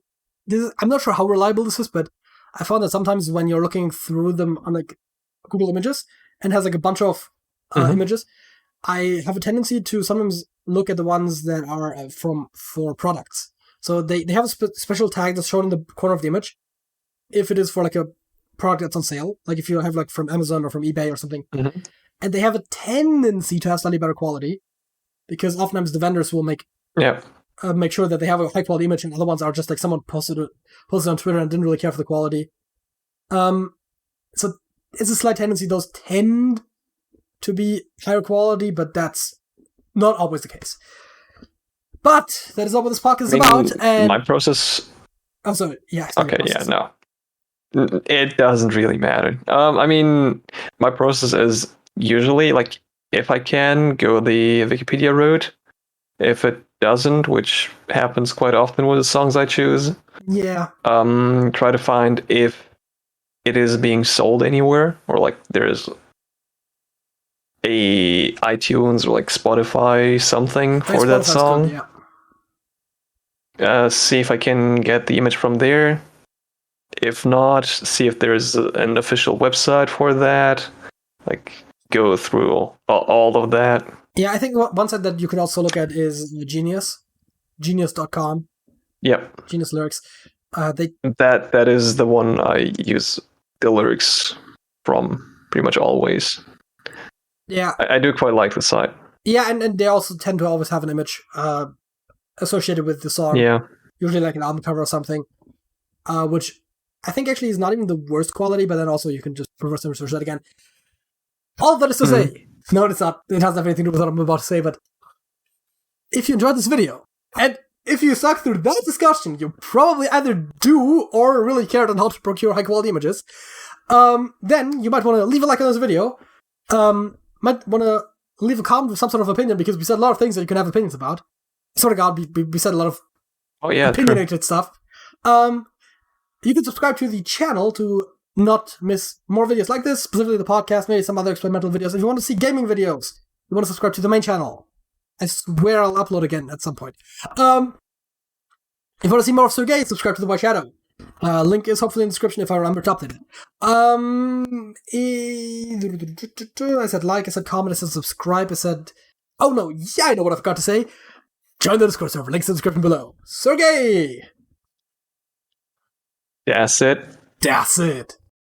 A: not sure how reliable this is, but I found that sometimes when you're looking through them on like Google Images and has like a bunch of images, I have a tendency to sometimes look at the ones that are for products. So they have a special tag that's shown in the corner of the image if it is for like a product that's on sale, like if you have like from Amazon or from eBay or something. And they have a tendency to have slightly better quality, because oftentimes the vendors will make sure that they have a high quality image, and other ones are just like someone posted it on Twitter and didn't really care for the quality. So it's a slight tendency. Those tend to be higher quality, but that's not always the case. But that is not what this podcast is about. And
B: my process...
A: Oh, sorry. Yeah.
B: Okay, no. It doesn't really matter. I mean, my process is usually, like, if I can, go the Wikipedia route. If it doesn't, which happens quite often with the songs I choose, try to find if it is being sold anywhere, or like there's a iTunes or like Spotify something for that song.
A: Good,
B: see if I can get the image from there. If not, see if there's an official website for that. Like, go through all of that.
A: Yeah, I think one site that you could also look at is Genius.com.
B: Yep.
A: Genius Lyrics.
B: That is the one I use the lyrics from pretty much always.
A: Yeah.
B: I do quite like the site.
A: Yeah, and they also tend to always have an image associated with the song.
B: Yeah.
A: Usually like an album cover or something. Which I think actually is not even the worst quality, but then also you can just reverse image search that again. All that is to say, no, it's not. It has anything to do with what I'm about to say, but if you enjoyed this video, and if you stuck through that discussion, you probably either do or really cared on how to procure high-quality images, then you might want to leave a like on this video, might want to leave a comment with some sort of opinion, because we said a lot of things that you can have opinions about. Sort of God, we said a lot of opinionated stuff. You can subscribe to the channel to not miss more videos like this, specifically the podcast, maybe some other experimental videos. If you want to see gaming videos, you want to subscribe to the main channel. I swear I'll upload again at some point. If you want to see more of Sergey, subscribe to the White Shadow. Link is hopefully in the description if I remember to update it. I said like, I said comment, I said subscribe, I said... Oh no, yeah, I know what I forgot to say. Join the Discord server, links in the description below. Sergey!
B: That's it.
A: That's it.